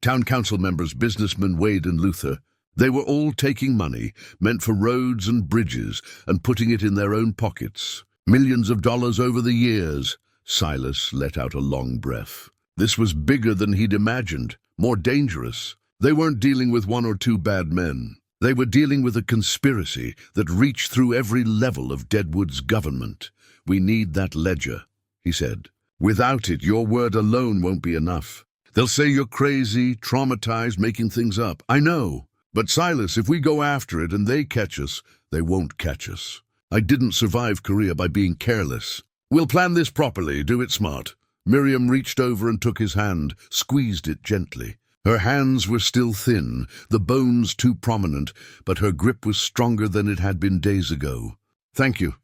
A: Town council members, businessmen Wade and Luther. They were all taking money, meant for roads and bridges, and putting it in their own pockets. Millions of dollars over the years." Silas let out a long breath. This was bigger than he'd imagined, more dangerous. They weren't dealing with 1 or 2 bad men. They were dealing with a conspiracy that reached through every level of Deadwood's government. "We need that ledger," he said. "Without it, your word alone won't be enough. They'll say you're crazy, traumatized, making things up. I know. But Silas, if we go after it and they catch us, they won't catch us. I didn't survive Korea by being careless. We'll plan this properly, do it smart." Miriam reached over and took his hand, squeezed it gently. Her hands were still thin, the bones too prominent, but her grip was stronger than it had been days ago. "Thank you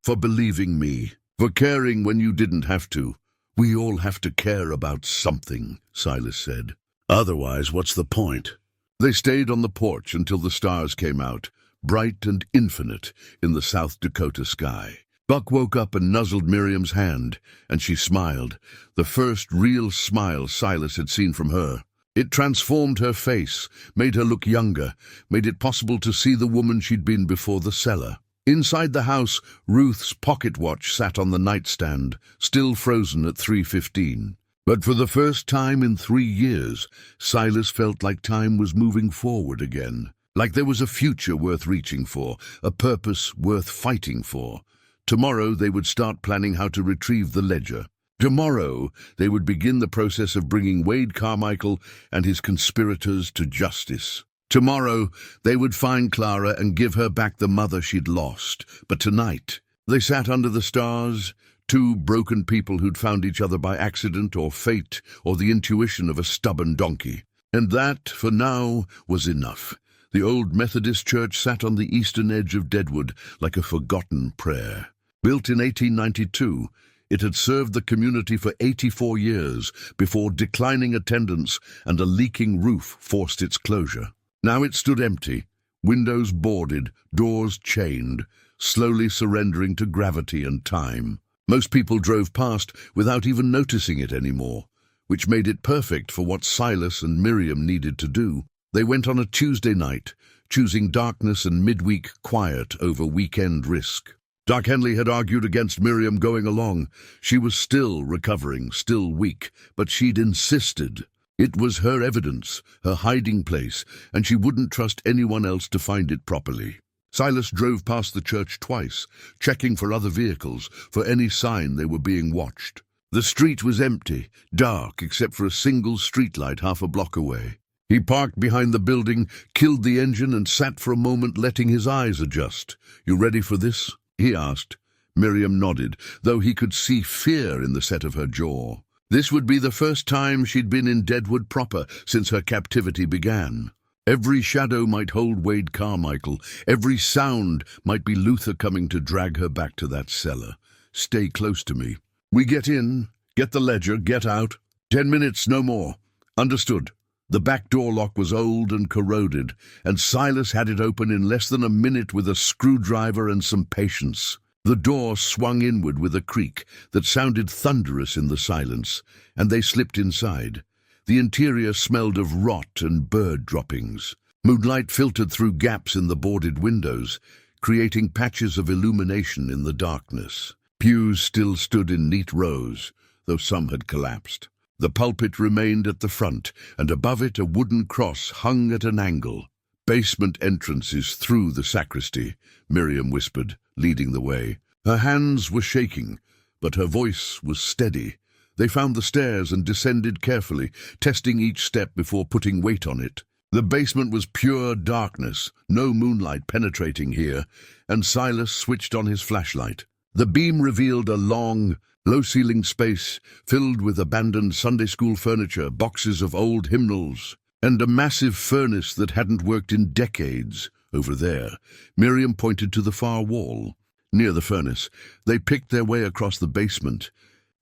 A: for believing me, for caring when you didn't have to. We all have to care about something," Silas said. "Otherwise, what's the point?" They stayed on the porch until the stars came out, bright and infinite, in the South Dakota sky. Buck woke up and nuzzled Miriam's hand, and she smiled, the first real smile Silas had seen from her. It transformed her face, made her look younger, made it possible to see the woman she'd been before the cellar. Inside the house, Ruth's pocket watch sat on the nightstand, still frozen at 3:15. But for the first time in 3 years, Silas felt like time was moving forward again, like there was a future worth reaching for, a purpose worth fighting for. Tomorrow they would start planning how to retrieve the ledger. Tomorrow they would begin the process of bringing Wade Carmichael and his conspirators to justice. Tomorrow they would find Clara and give her back the mother she'd lost. But tonight they sat under the stars, 2 broken people who'd found each other by accident or fate or the intuition of a stubborn donkey. And that, for now, was enough. The old Methodist church sat on the eastern edge of Deadwood like a forgotten prayer. Built in 1892, it had served the community for 84 years before declining attendance and a leaking roof forced its closure. Now it stood empty, windows boarded, doors chained, slowly surrendering to gravity and time. Most people drove past without even noticing it anymore, which made it perfect for what Silas and Miriam needed to do. They went on a Tuesday night, choosing darkness and midweek quiet over weekend risk. Doc Henley had argued against Miriam going along. She was still recovering, still weak, but she'd insisted. It was her evidence, her hiding place, and she wouldn't trust anyone else to find it properly. Silas drove past the church twice, checking for other vehicles, for any sign they were being watched. The street was empty, dark except for a single streetlight half a block away. He parked behind the building, killed the engine, and sat for a moment letting his eyes adjust. "You ready for this?" he asked. Miriam nodded, though he could see fear in the set of her jaw. This would be the first time she'd been in Deadwood proper since her captivity began. Every shadow might hold Wade Carmichael. Every sound might be Luther coming to drag her back to that cellar. Stay close to me. We get in, get the ledger, get out. 10 minutes, no more. Understood. The back door lock was old and corroded, and Silas had it open in less than a minute with a screwdriver and some patience. The door swung inward with a creak that sounded thunderous in the silence, and they slipped inside. The interior smelled of rot and bird droppings. Moonlight filtered through gaps in the boarded windows, creating patches of illumination in the darkness. Pews still stood in neat rows, though some had collapsed. The pulpit remained at the front, and above it a wooden cross hung at an angle. "Basement entrance is through the sacristy," Miriam whispered, leading the way. Her hands were shaking, but her voice was steady. They found the stairs and descended carefully, testing each step before putting weight on it. The basement was pure darkness, no moonlight penetrating here, and Silas switched on his flashlight. The beam revealed a long, low-ceilinged space filled with abandoned Sunday school furniture, boxes of old hymnals, and a massive furnace that hadn't worked in decades. Over there, Miriam pointed to the far wall. Near the furnace, they picked their way across the basement,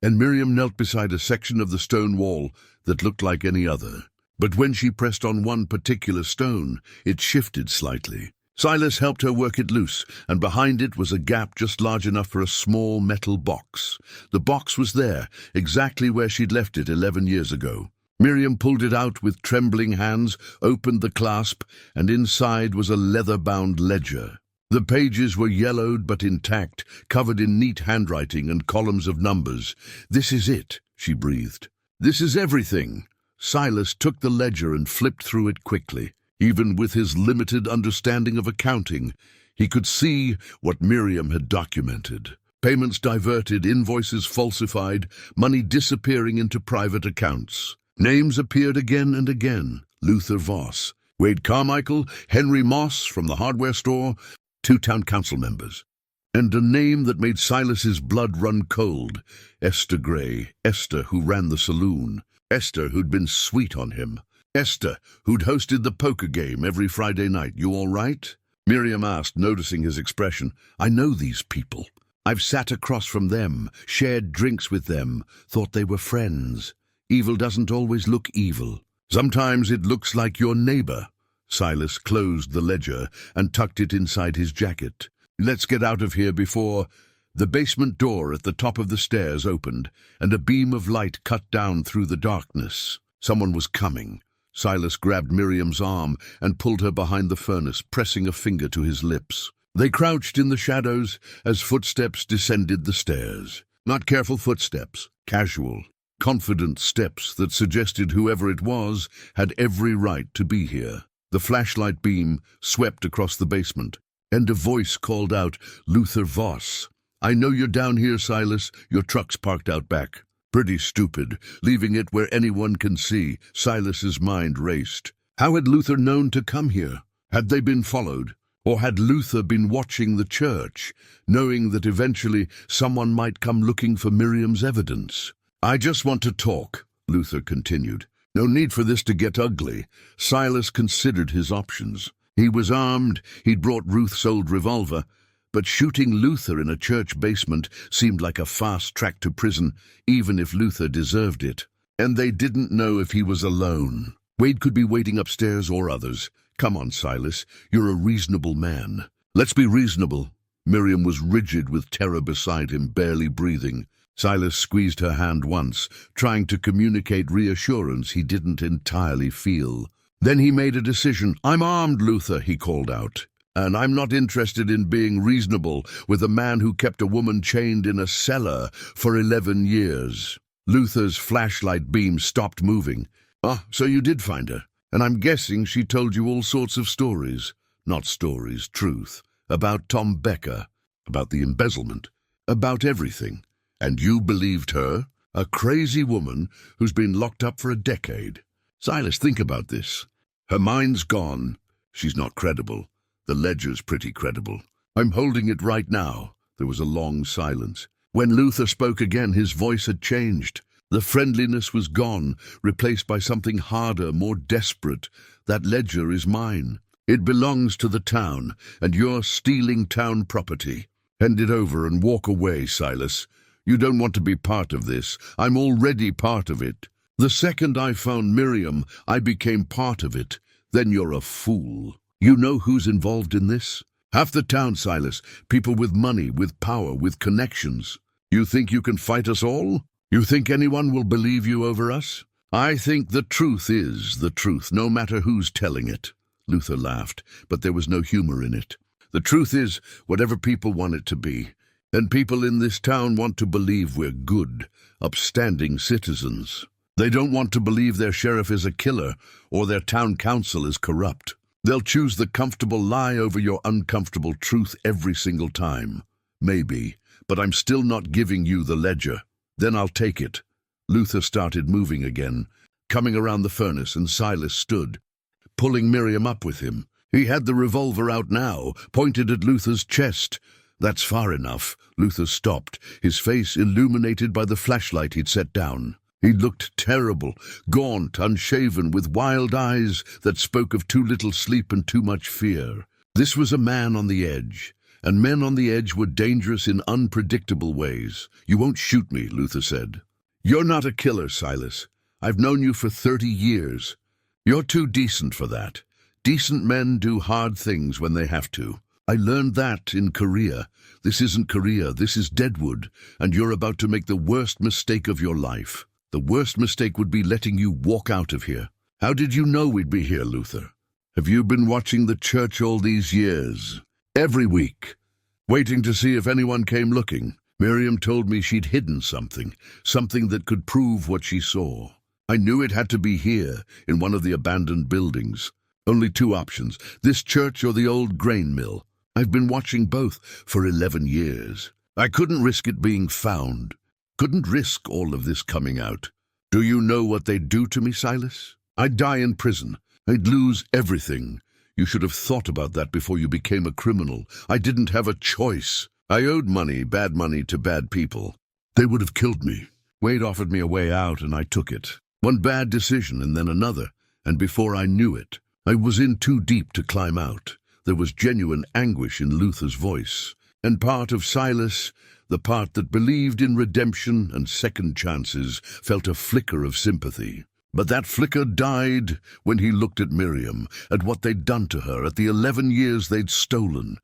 A: and Miriam knelt beside a section of the stone wall that looked like any other. But when she pressed on one particular stone, it shifted slightly. Silas helped her work it loose, and behind it was a gap just large enough for a small metal box. The box was there, exactly where she'd left it 11 years ago. Miriam pulled it out with trembling hands, opened the clasp, and inside was a leather-bound ledger. The pages were yellowed but intact, covered in neat handwriting and columns of numbers. "This is it," she breathed. "This is everything." Silas took the ledger and flipped through it quickly. Even with his limited understanding of accounting, he could see what Miriam had documented. Payments diverted, invoices falsified, money disappearing into private accounts. Names appeared again and again. Luther Voss, Wade Carmichael, Henry Moss from the hardware store, 2 town council members. And a name that made Silas's blood run cold. Esther Gray, Esther who ran the saloon. Esther who'd been sweet on him. Esther who'd hosted the poker game every Friday night. "You all right?" Miriam asked, noticing his expression. "I know these people. I've sat across from them, shared drinks with them, thought they were friends. Evil doesn't always look evil. Sometimes it looks like your neighbor." Silas closed the ledger and tucked it inside his jacket. "Let's get out of here before—" The basement door at the top of the stairs opened, and a beam of light cut down through the darkness. Someone was coming. Silas grabbed Miriam's arm and pulled her behind the furnace, pressing a finger to his lips. They crouched in the shadows as footsteps descended the stairs. Not careful footsteps, casual, confident steps that suggested whoever it was had every right to be here. The flashlight beam swept across the basement, and a voice called out, "Luther Voss. I know you're down here, Silas. Your truck's parked out back." Pretty stupid, leaving it where anyone can see. Silas's mind raced. How had Luther known to come here? Had they been followed? Or had Luther been watching the church, knowing that eventually someone might come looking for Miriam's evidence? "I just want to talk," Luther continued. No need for this to get ugly. Silas considered his options. He was armed, he'd brought Ruth's old revolver, but shooting Luther in a church basement seemed like a fast track to prison, even if Luther deserved it. And they didn't know if he was alone. Wade could be waiting upstairs or others. "Come on, Silas, you're a reasonable man." "Let's be reasonable." Miriam was rigid with terror beside him, barely breathing. Silas squeezed her hand once, trying to communicate reassurance he didn't entirely feel. Then he made a decision. "I'm armed, Luther," he called out. "And I'm not interested in being reasonable with a man who kept a woman chained in a cellar for 11 years. Luther's flashlight beam stopped moving. "Ah, so you did find her. And I'm guessing she told you all sorts of stories." "Not stories, truth. About Tom Becker. About the embezzlement. About everything. And you believed her? A crazy woman who's been locked up for a decade." "Silas, think about this. Her mind's gone. She's not credible. The ledger's pretty credible. I'm holding it right now." There was a long silence. When Luther spoke again, his voice had changed. The friendliness was gone, replaced by something harder, more desperate. That ledger is mine. It belongs to the town, and you're stealing town property. Hand it over and walk away, Silas. You don't want to be part of this. I'm already part of it. The second I found Miriam, I became part of it. Then you're a fool. You know who's involved in this? Half the town, Silas. People with money, with power, with connections. You think you can fight us all? You think anyone will believe you over us? I think the truth is the truth, no matter who's telling it. Luther laughed, but there was no humor in it. The truth is whatever people want it to be. And people in this town want to believe we're good, upstanding citizens. They don't want to believe their sheriff is a killer or their town council is corrupt. They'll choose the comfortable lie over your uncomfortable truth every single time. Maybe, but I'm still not giving you the ledger. Then I'll take it. Luther started moving again, coming around the furnace, and Silas stood, pulling Miriam up with him. He had the revolver out now, pointed at Luther's chest. That's far enough. Luther stopped, his face illuminated by the flashlight he'd set down. He looked terrible, gaunt, unshaven, with wild eyes that spoke of too little sleep and too much fear. This was a man on the edge, and men on the edge were dangerous in unpredictable ways. You won't shoot me, Luther said. You're not a killer, Silas. I've known you for 30 years. You're too decent for that. Decent men do hard things when they have to. I learned that in Korea. This isn't Korea, this is Deadwood, and you're about to make the worst mistake of your life. The worst mistake would be letting you walk out of here. How did you know we'd be here, Luther? Have you been watching the church all these years? Every week, waiting to see if anyone came looking. Miriam told me she'd hidden something that could prove what she saw. I knew it had to be here, in one of the abandoned buildings. Only two options, this church or the old grain mill. I've been watching both for 11 years. I couldn't risk it being found. Couldn't risk all of this coming out. Do you know what they'd do to me, Silas? I'd die in prison. I'd lose everything. You should have thought about that before you became a criminal. I didn't have a choice. I owed money, bad money, to bad people. They would have killed me. Wade offered me a way out, and I took it. One bad decision and then another, and before I knew it, I was in too deep to climb out. There was genuine anguish in Luther's voice, and part of Silas, the part that believed in redemption and second chances, felt a flicker of sympathy. But that flicker died when he looked at Miriam, at what they'd done to her, at the 11 years they'd stolen.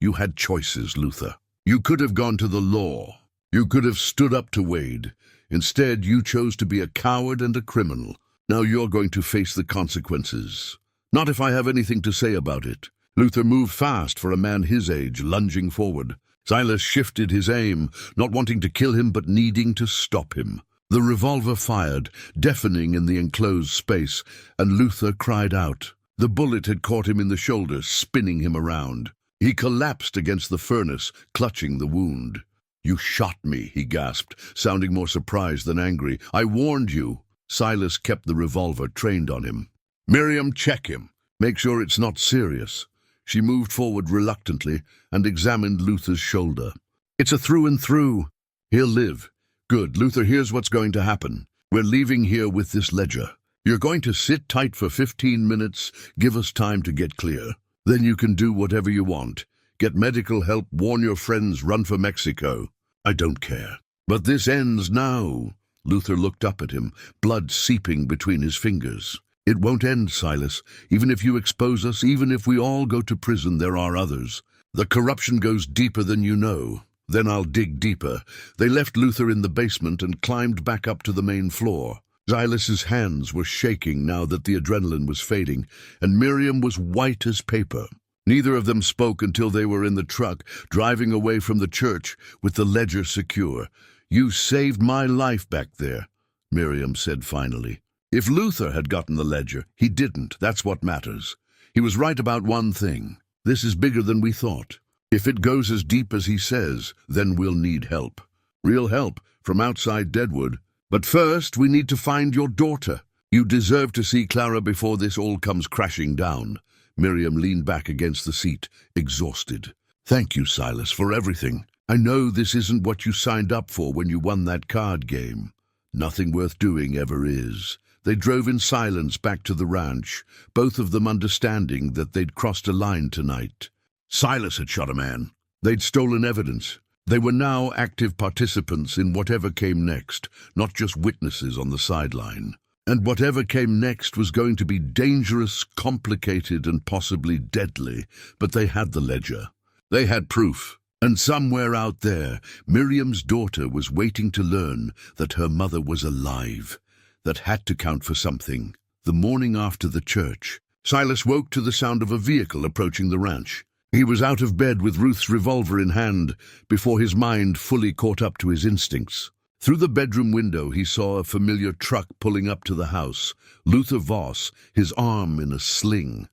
A: You had choices, Luther. You could have gone to the law. You could have stood up to Wade. Instead, you chose to be a coward and a criminal. Now you're going to face the consequences. Not if I have anything to say about it. Luther moved fast for a man his age, lunging forward. Silas shifted his aim, not wanting to kill him but needing to stop him. The revolver fired, deafening in the enclosed space, and Luther cried out. The bullet had caught him in the shoulder, spinning him around. He collapsed against the furnace, clutching the wound. You shot me, he gasped, sounding more surprised than angry. I warned you. Silas kept the revolver trained on him. Miriam, check him. Make sure it's not serious. She moved forward reluctantly and examined Luther's shoulder. It's a through and through. He'll live. Good, Luther, here's what's going to happen. We're leaving here with this ledger. You're going to sit tight for 15 minutes, give us time to get clear. Then you can do whatever you want. Get medical help, warn your friends, run for Mexico. I don't care. But this ends now. Luther looked up at him, blood seeping between his fingers. It won't end, Silas. Even if you expose us, even if we all go to prison, there are others. The corruption goes deeper than you know. Then I'll dig deeper. They left Luther in the basement and climbed back up to the main floor. Silas's hands were shaking now that the adrenaline was fading, and Miriam was white as paper. Neither of them spoke until they were in the truck, driving away from the church with the ledger secure. You saved my life back there, Miriam said finally. If Luther had gotten the ledger, he didn't. That's what matters. He was right about one thing. This is bigger than we thought. If it goes as deep as he says, then we'll need help. Real help from outside Deadwood. But first, we need to find your daughter. You deserve to see Clara before this all comes crashing down. Miriam leaned back against the seat, exhausted. Thank you, Silas, for everything. I know this isn't what you signed up for when you won that card game. Nothing worth doing ever is. They drove in silence back to the ranch, both of them understanding that they'd crossed a line tonight. Silas had shot a man. They'd stolen evidence. They were now active participants in whatever came next, not just witnesses on the sideline. And whatever came next was going to be dangerous, complicated, and possibly deadly, but they had the ledger. They had proof. And somewhere out there, Miriam's daughter was waiting to learn that her mother was alive. That had to count for something. The morning after the church, Silas woke to the sound of a vehicle approaching the ranch. He was out of bed with Ruth's revolver in hand before his mind fully caught up to his instincts. Through the bedroom window, he saw a familiar truck pulling up to the house. Luther Voss, his arm in a sling.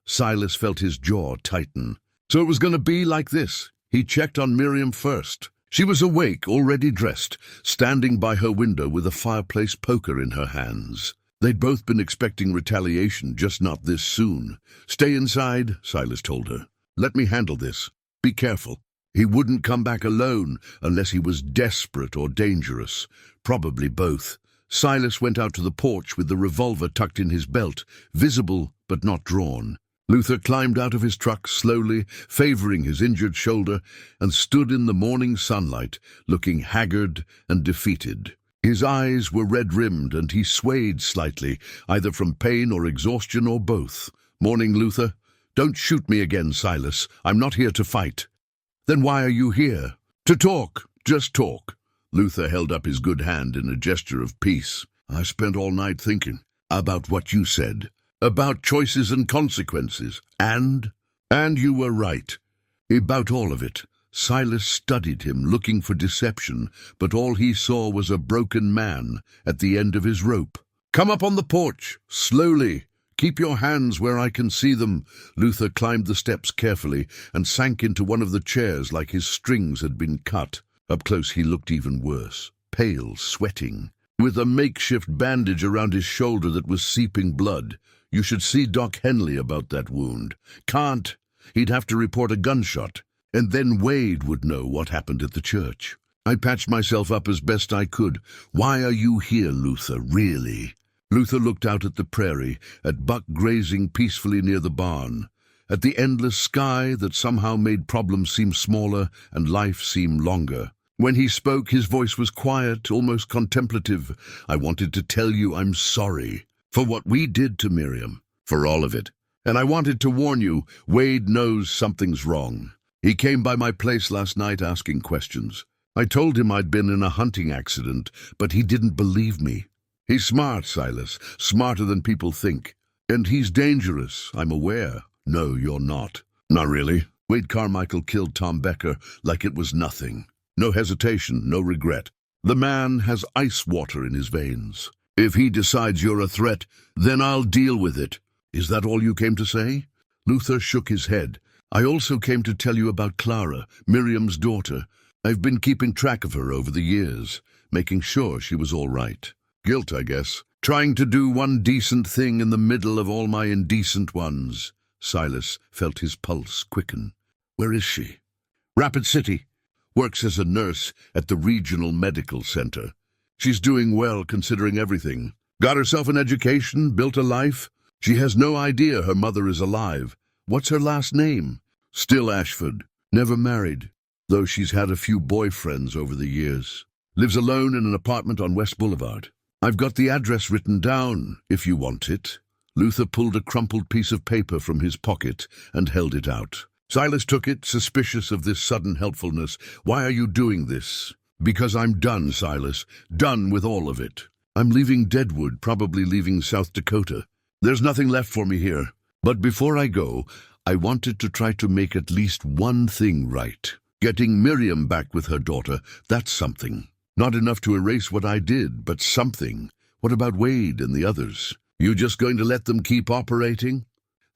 A: Silas felt his jaw tighten. So it was going to be like this. He checked on Miriam first. She was awake, already dressed, standing by her window with a fireplace poker in her hands. They'd both been expecting retaliation, just not this soon. "Stay inside," Silas told her. "Let me handle this. Be careful." He wouldn't come back alone unless he was desperate or dangerous. Probably both. Silas went out to the porch with the revolver tucked in his belt, visible but not drawn. Luther climbed out of his truck slowly, favoring his injured shoulder, and stood in the morning sunlight, looking haggard and defeated. His eyes were red-rimmed, and he swayed slightly, either from pain or exhaustion or both. "Morning, Luther. Don't shoot me again, Silas. I'm not here to fight." "Then why are you here?" "To talk. Just talk." Luther held up his good hand in a gesture of peace. "I spent all night thinking about what you said. About choices and consequences. And you were right. About all of it." Silas studied him, looking for deception, but all he saw was a broken man at the end of his rope. "Come up on the porch, slowly. Keep your hands where I can see them." Luther climbed the steps carefully and sank into one of the chairs like his strings had been cut. Up close he looked even worse, pale, sweating, with a makeshift bandage around his shoulder that was seeping blood. "You should see Doc Henley about that wound." "Can't. He'd have to report a gunshot. And then Wade would know what happened at the church." "I patched myself up as best I could." "Why are you here, Luther, really?" Luther looked out at the prairie, at Buck grazing peacefully near the barn, at the endless sky that somehow made problems seem smaller and life seem longer. When he spoke, his voice was quiet, almost contemplative. "I wanted to tell you I'm sorry for what we did to Miriam, for all of it. And I wanted to warn you, Wade knows something's wrong. He came by my place last night asking questions. I told him I'd been in a hunting accident, but he didn't believe me. He's smart, Silas, smarter than people think. And he's dangerous, I'm aware." "No, you're not." "Not really. Wade Carmichael killed Tom Becker like it was nothing. No hesitation, no regret. The man has ice water in his veins. If he decides you're a threat, then I'll deal with it." "Is that all you came to say?" Luther shook his head. "I also came to tell you about Clara, Miriam's daughter. I've been keeping track of her over the years, making sure she was all right. Guilt, I guess. Trying to do one decent thing in the middle of all my indecent ones." Silas felt his pulse quicken. "Where is she?" "Rapid City. Works as a nurse at the regional medical center. She's doing well considering everything. Got herself an education, built a life. She has no idea her mother is alive. What's her last name?" "Still Ashford. Never married, though she's had a few boyfriends over the years. Lives alone in an apartment on West Boulevard. I've got the address written down, if you want it." Luther pulled a crumpled piece of paper from his pocket and held it out. Silas took it, suspicious of this sudden helpfulness. "Why are you doing this?" "Because I'm done, Silas. Done with all of it. I'm leaving Deadwood, probably leaving South Dakota. There's nothing left for me here. But before I go, I wanted to try to make at least one thing right. Getting Miriam back with her daughter, that's something. Not enough to erase what I did, but something. What about Wade and the others? You just going to let them keep operating?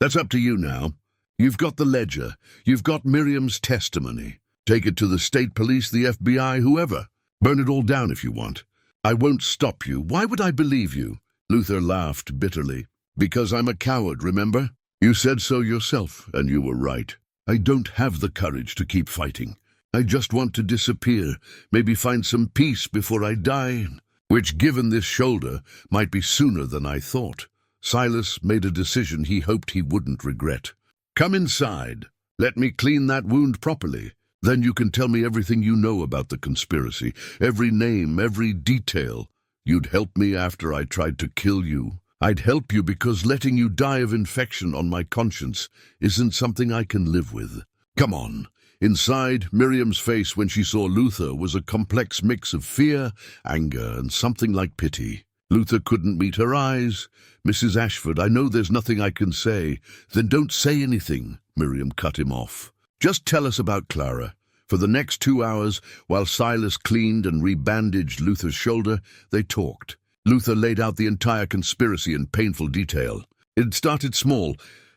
A: That's up to you now. You've got the ledger. You've got Miriam's testimony. Take it to the state police, the FBI, whoever. Burn it all down if you want. I won't stop you. Why would I believe you?" Luther laughed bitterly. "Because I'm a coward, remember? You said so yourself, and you were right. I don't have the courage to keep fighting. I just want to disappear, maybe find some peace before I die. which, given this shoulder, might be sooner than I thought. Silas made a decision he hoped he wouldn't regret. "Come inside. Let me clean that wound properly. Then you can tell me everything you know about the conspiracy, every name, every detail. You'd help me after I tried to kill you. I'd help you because letting you die of infection on my conscience isn't something I can live with. Come on." Inside, Miriam's face when she saw Luther was a complex mix of fear, anger, and something like pity. Luther couldn't meet her eyes. "Mrs. Ashford, I know there's nothing I can say." "Then don't say anything," Miriam cut him off. "Just tell us about Clara." For the next 2 hours, while Silas cleaned and rebandaged Luther's shoulder, they talked. Luther laid out the entire conspiracy in painful detail. It started small,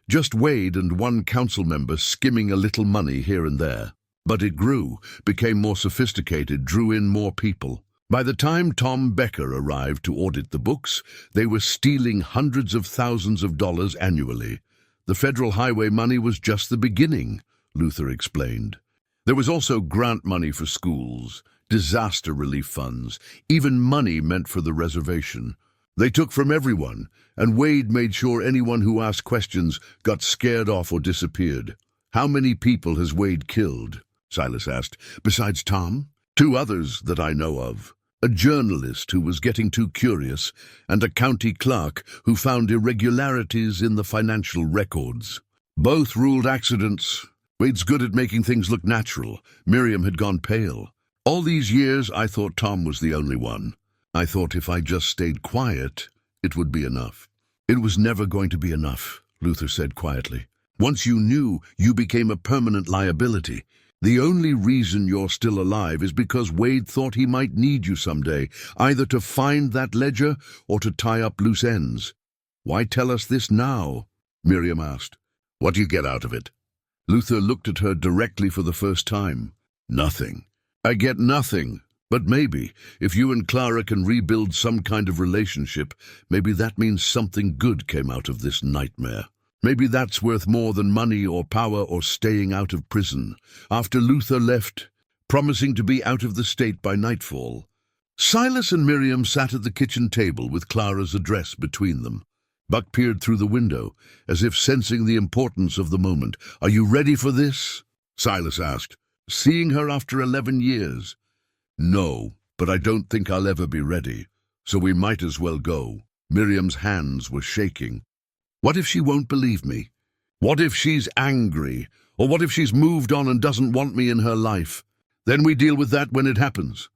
A: just Wade and one council member skimming a little money here and there. But it grew, became more sophisticated, drew in more people. By the time Tom Becker arrived to audit the books, they were stealing hundreds of thousands of dollars annually. The federal highway money was just the beginning, Luther explained. There was also grant money for schools, disaster relief funds, even money meant for the reservation. They took from everyone, and Wade made sure anyone who asked questions got scared off or disappeared. "How many people has Wade killed?" Silas asked. "Besides Tom?" "2 others that I know of. A journalist who was getting too curious, and a county clerk who found irregularities in the financial records. Both ruled accidents. Wade's good at making things look natural." Miriam had gone pale. "All these years I thought Tom was the only one. I thought if I just stayed quiet, it would be enough." "It was never going to be enough," Luther said quietly. "Once you knew, you became a permanent liability. The only reason you're still alive is because Wade thought he might need you someday, either to find that ledger or to tie up loose ends." "Why tell us this now?" Miriam asked. "What do you get out of it?" Luther looked at her directly for the first time. "Nothing. I get nothing. But maybe, if you and Clara can rebuild some kind of relationship, maybe that means something good came out of this nightmare. Maybe that's worth more than money or power or staying out of prison." After Luther left, promising to be out of the state by nightfall, Silas and Miriam sat at the kitchen table with Clara's address between them. Buck peered through the window, as if sensing the importance of the moment. "Are you ready for this?" Silas asked. "Seeing her after 11 years. "No, but I don't think I'll ever be ready, so we might as well go." Miriam's hands were shaking. "What if she won't believe me? What if she's angry? Or what if she's moved on and doesn't want me in her life? Then we deal with that when it happens."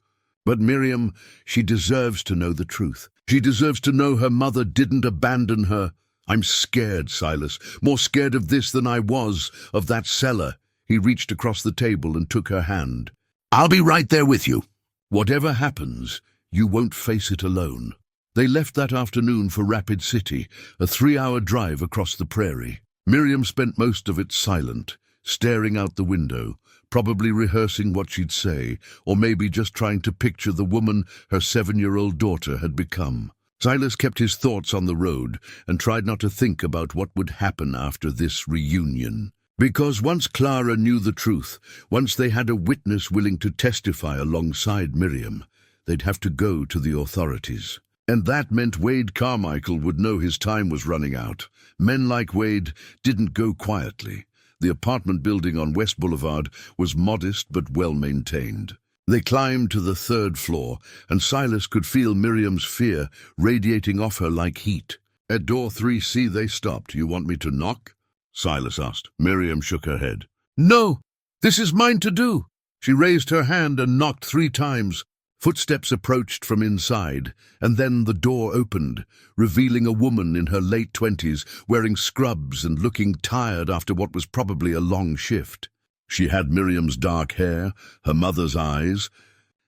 A: "But Miriam, she deserves to know the truth. She deserves to know her mother didn't abandon her." "I'm scared, Silas, more scared of this than I was of that cellar." He reached across the table and took her hand. "I'll be right there with you. Whatever happens, you won't face it alone." They left that afternoon for Rapid City, a 3-hour drive across the prairie. Miriam spent most of it silent, staring out the window, probably rehearsing what she'd say, or maybe just trying to picture the woman her 7-year-old daughter had become. Silas kept his thoughts on the road and tried not to think about what would happen after this reunion. Because once Clara knew the truth, once they had a witness willing to testify alongside Miriam, they'd have to go to the authorities. And that meant Wade Carmichael would know his time was running out. Men like Wade didn't go quietly. The apartment building on West Boulevard was modest but well-maintained. They climbed to the 3rd floor, and Silas could feel Miriam's fear radiating off her like heat. At door 3C they stopped. "You want me to knock?" Silas asked. Miriam shook her head. "No, this is mine to do." She raised her hand and knocked 3 times. Footsteps approached from inside, and then the door opened, revealing a woman in her late 20s, wearing scrubs and looking tired after what was probably a long shift. She had Miriam's dark hair, her mother's eyes,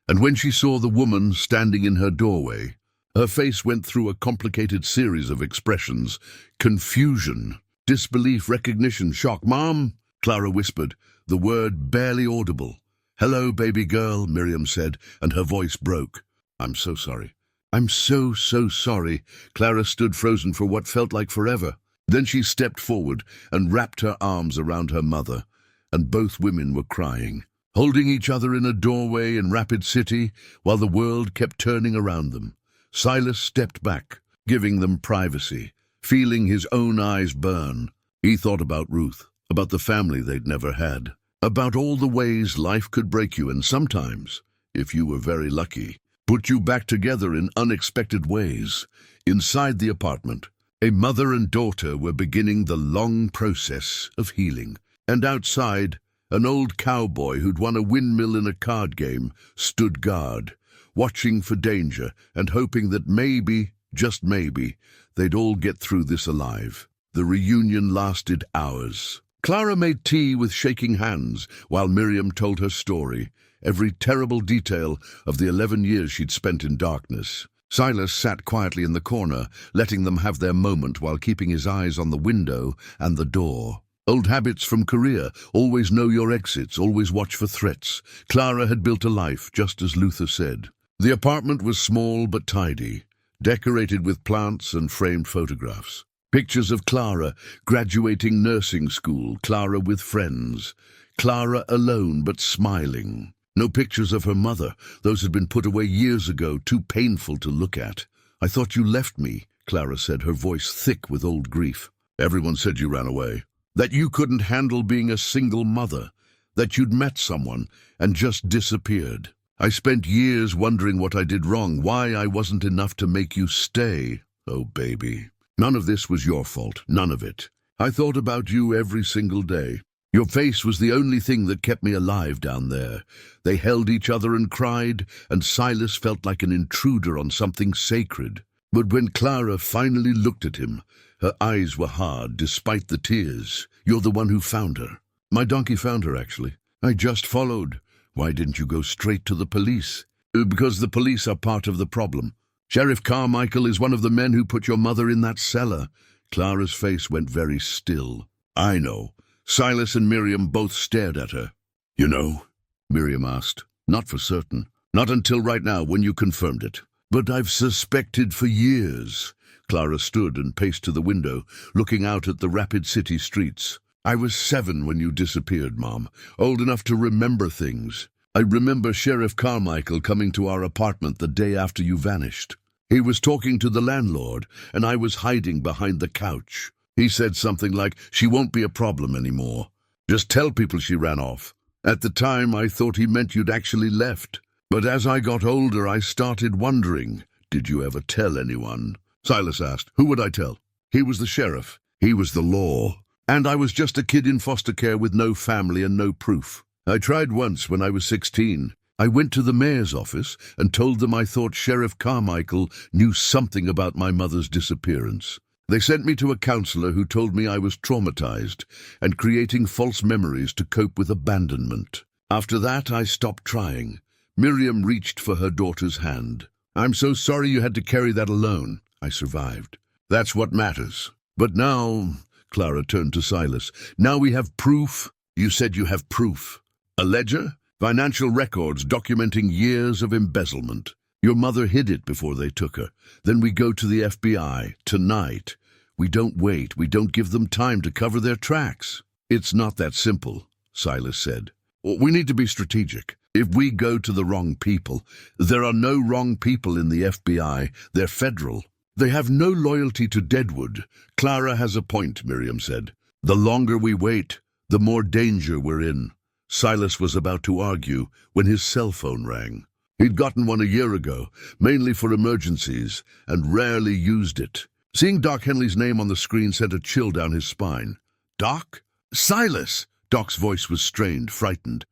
A: and when she saw the woman standing in her doorway, her face went through a complicated series of expressions: confusion, disbelief, recognition, shock. "Mom," Clara whispered, the word barely audible. "Hello, baby girl," Miriam said, and her voice broke. "I'm so sorry." "I'm so sorry." Clara stood frozen for what felt like forever. Then she stepped forward and wrapped her arms around her mother, and both women were crying. holding each other in a doorway in Rapid City while the world kept turning around them. Silas stepped back, giving them privacy, feeling his own eyes burn. He thought about Ruth, about the family they'd never had, about all the ways life could break you and sometimes, if you were very lucky, put you back together in unexpected ways. Inside the apartment, a mother and daughter were beginning the long process of healing. And outside, an old cowboy who'd won a windmill in a card game stood guard, watching for danger and hoping that maybe, just maybe, they'd all get through this alive. The reunion lasted hours. Clara made tea with shaking hands while Miriam told her story, every terrible detail of the 11 years she'd spent in darkness. Silas sat quietly in the corner, letting them have their moment while keeping his eyes on the window and the door. Old habits from Korea, always know your exits, always watch for threats. Clara had built a life, just as Luther said. The apartment was small but tidy, decorated with plants and framed photographs. Pictures of Clara graduating nursing school, Clara with friends, Clara alone but smiling. No pictures of her mother. Those had been put away years ago, too painful to look at. "I thought you left me," Clara said, her voice thick with old grief. "Everyone said you ran away. That you couldn't handle being a single mother. That you'd met someone and just disappeared. I spent years wondering what I did wrong, why I wasn't enough to make you stay. Oh, baby. None of this was your fault, none of it. I thought about you every single day. Your face was the only thing that kept me alive down there." They held each other and cried, and Silas felt like an intruder on something sacred. But when Clara finally looked at him, her eyes were hard despite the tears. "You're the one who found her." "My donkey found her, actually. I just followed." "Why didn't you go straight to the police?" "Because the police are part of the problem. Sheriff Carmichael is one of the men who put your mother in that cellar." Clara's face went very still. "I know." Silas and Miriam both stared at her. "You know?" Miriam asked. "Not for certain. Not until right now when you confirmed it. But I've suspected for years." Clara stood and paced to the window, looking out at the Rapid City streets. "I was 7 when you disappeared, Mom. Old enough to remember things. I remember Sheriff Carmichael coming to our apartment the day after you vanished. He was talking to the landlord, and I was hiding behind the couch. He said something like, 'She won't be a problem anymore. Just tell people she ran off.' At the time, I thought he meant you'd actually left. But as I got older, I started wondering, did you ever tell anyone?" Silas asked. "Who would I tell?" "He was the sheriff. He was the law. And I was just a kid in foster care with no family and no proof. I tried once when I was 16. I went to the mayor's office and told them I thought Sheriff Carmichael knew something about my mother's disappearance. They sent me to a counselor who told me I was traumatized and creating false memories to cope with abandonment. After that, I stopped trying." Miriam reached for her daughter's hand. "I'm so sorry you had to carry that alone. I survived. That's what matters. But now," Clara turned to Silas, "now we have proof." "You said you have proof." "A ledger? Financial records documenting years of embezzlement. Your mother hid it before they took her. Then we go to the FBI, tonight. We don't wait. We don't give them time to cover their tracks." "It's not that simple," Silas said. "We need to be strategic. If we go to the wrong people, there are no wrong people in the FBI. They're federal. They have no loyalty to Deadwood." "Clara has a point," Miriam said. "The longer we wait, the more danger we're in." Silas was about to argue when his cell phone rang. He'd gotten one a year ago, mainly for emergencies, and rarely used it. Seeing Doc Henley's name on the screen sent a chill down his spine. "Doc?" "Silas!" Doc's voice was strained, frightened.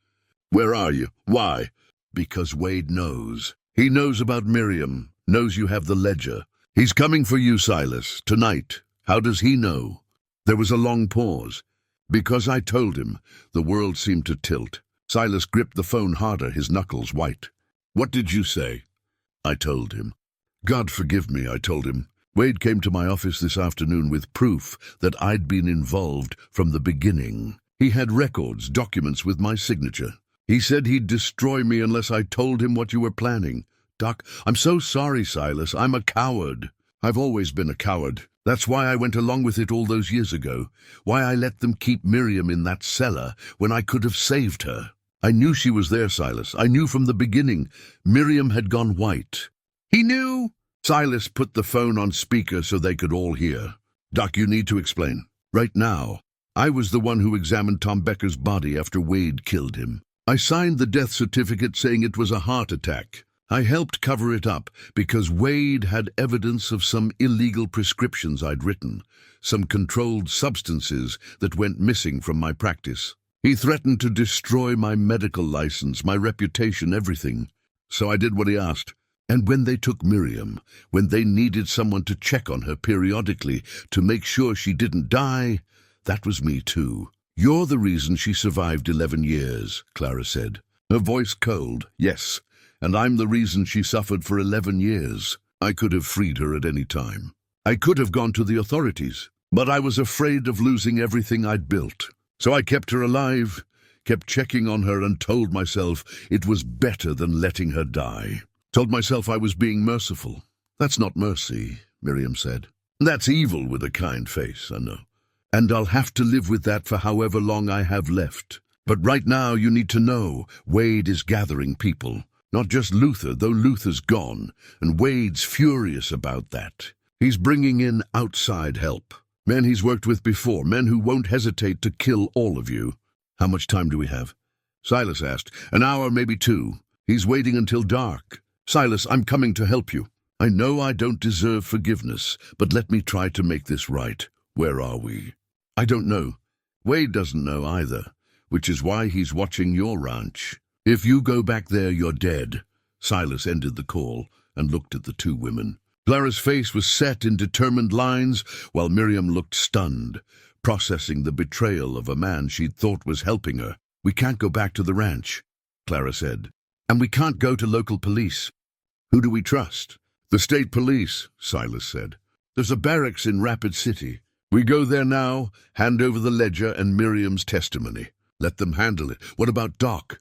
A: "Where are you? Why?" "Because Wade knows. He knows about Miriam, knows you have the ledger. He's coming for you, Silas, tonight. How does he know?" There was a long pause. "Because I told him." The world seemed to tilt. Silas gripped the phone harder, his knuckles white. "What did you say?" "I told him." "God forgive me," I told him. "Wade came to my office this afternoon with proof that I'd been involved from the beginning. He had records, documents with my signature. He said he'd destroy me unless I told him what you were planning. Doc, I'm so sorry, Silas. I'm a coward. I've always been a coward. That's why I went along with it all those years ago. Why I let them keep Miriam in that cellar when I could have saved her." I knew she was there, Silas. I knew from the beginning. Miriam had gone white. He knew? Silas put the phone on speaker so they could all hear. Doc, you need to explain. Right now. I was the one who examined Tom Becker's body after Wade killed him. I signed the death certificate saying it was a heart attack. I helped cover it up because Wade had evidence of some illegal prescriptions I'd written, some controlled substances that went missing from my practice. He threatened to destroy my medical license, my reputation, everything. So I did what he asked. And when they took Miriam, when they needed someone to check on her periodically to make sure she didn't die, that was me too. You're the reason she survived 11 years, Clara said. Her voice cold. Yes. And I'm the reason she suffered for 11 years. I could have freed her at any time. I could have gone to the authorities, but I was afraid of losing everything I'd built. So I kept her alive, kept checking on her and told myself it was better than letting her die. Told myself I was being merciful. That's not mercy, Miriam said. That's evil with a kind face, I know. And I'll have to live with that for however long I have left. But right now you need to know Wade is gathering people. Not just Luther, though Luther's gone, and Wade's furious about that. He's bringing in outside help. Men he's worked with before, men who won't hesitate to kill all of you. How much time do we have? Silas asked. An hour, maybe 2. He's waiting until dark. Silas, I'm coming to help you. I know I don't deserve forgiveness, but let me try to make this right. Where are we? I don't know. Wade doesn't know either, which is why he's watching your ranch. If you go back there, you're dead. Silas ended the call and looked at the 2 women. Clara's face was set in determined lines, while Miriam looked stunned, processing the betrayal of a man she'd thought was helping her. We can't go back to the ranch, Clara said. And we can't go to local police. Who do we trust? The state police, Silas said. There's a barracks in Rapid City. We go there now, hand over the ledger and Miriam's testimony. Let them handle it. What about Doc?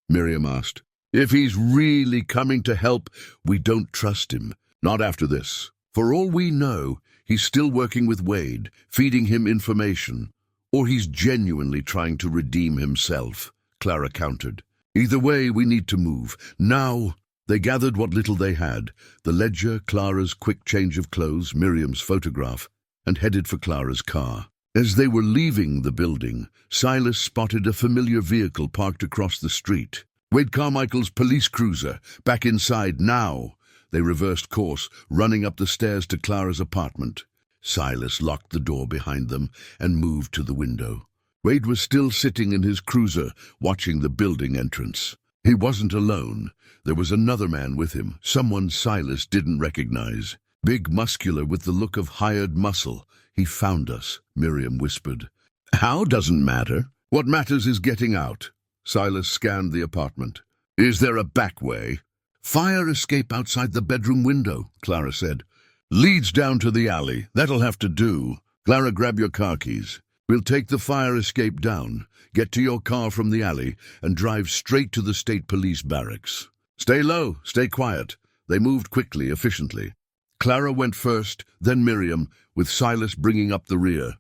A: Miriam asked. If he's really coming to help, we don't trust him. Not after this. For all we know, he's still working with Wade, feeding him information. Or he's genuinely trying to redeem himself, Clara countered. Either way, we need to move. Now. They gathered what little they had, the ledger, Clara's quick change of clothes, Miriam's photograph, and headed for Clara's car. As they were leaving the building, Silas spotted a familiar vehicle parked across the street. Wade Carmichael's police cruiser, back inside now. They reversed course, running up the stairs to Clara's apartment. Silas locked the door behind them and moved to the window. Wade was still sitting in his cruiser, watching the building entrance. He wasn't alone. There was another man with him, someone Silas didn't recognize. Big, muscular, with the look of hired muscle. He found us, Miriam whispered. How doesn't matter. What matters is getting out. Silas scanned the apartment. Is there a back way? Fire escape outside the bedroom window, Clara said. Leads down to the alley. That'll have to do. Clara, grab your car keys. We'll take the fire escape down, get to your car from the alley, and drive straight to the state police barracks. Stay low, stay quiet. They moved quickly, efficiently. Clara went first, then Miriam, with Silas bringing up the rear.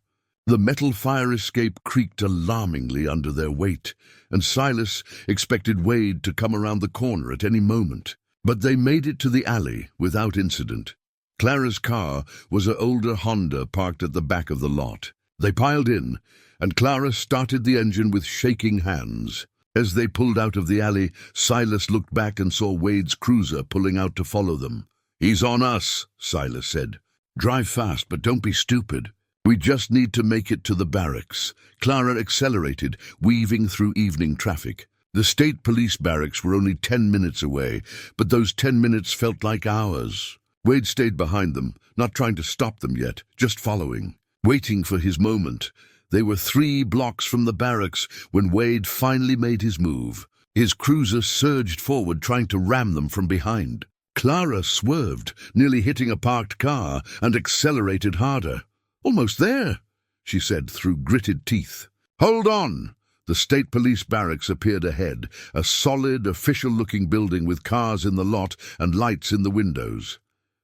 A: The metal fire escape creaked alarmingly under their weight, and Silas expected Wade to come around the corner at any moment. But they made it to the alley without incident. Clara's car was an older Honda parked at the back of the lot. They piled in, and Clara started the engine with shaking hands. As they pulled out of the alley, Silas looked back and saw Wade's cruiser pulling out to follow them. He's on us, Silas said. Drive fast, but don't be stupid. We just need to make it to the barracks. Clara accelerated, weaving through evening traffic. The state police barracks were only 10 minutes away, but those 10 minutes felt like hours. Wade stayed behind them, not trying to stop them yet, just following, waiting for his moment. They were 3 blocks from the barracks when Wade finally made his move. His cruiser surged forward, trying to ram them from behind. Clara swerved, nearly hitting a parked car, and accelerated harder. Almost there, she said through gritted teeth. Hold on! The state police barracks appeared ahead, a solid, official-looking building with cars in the lot and lights in the windows.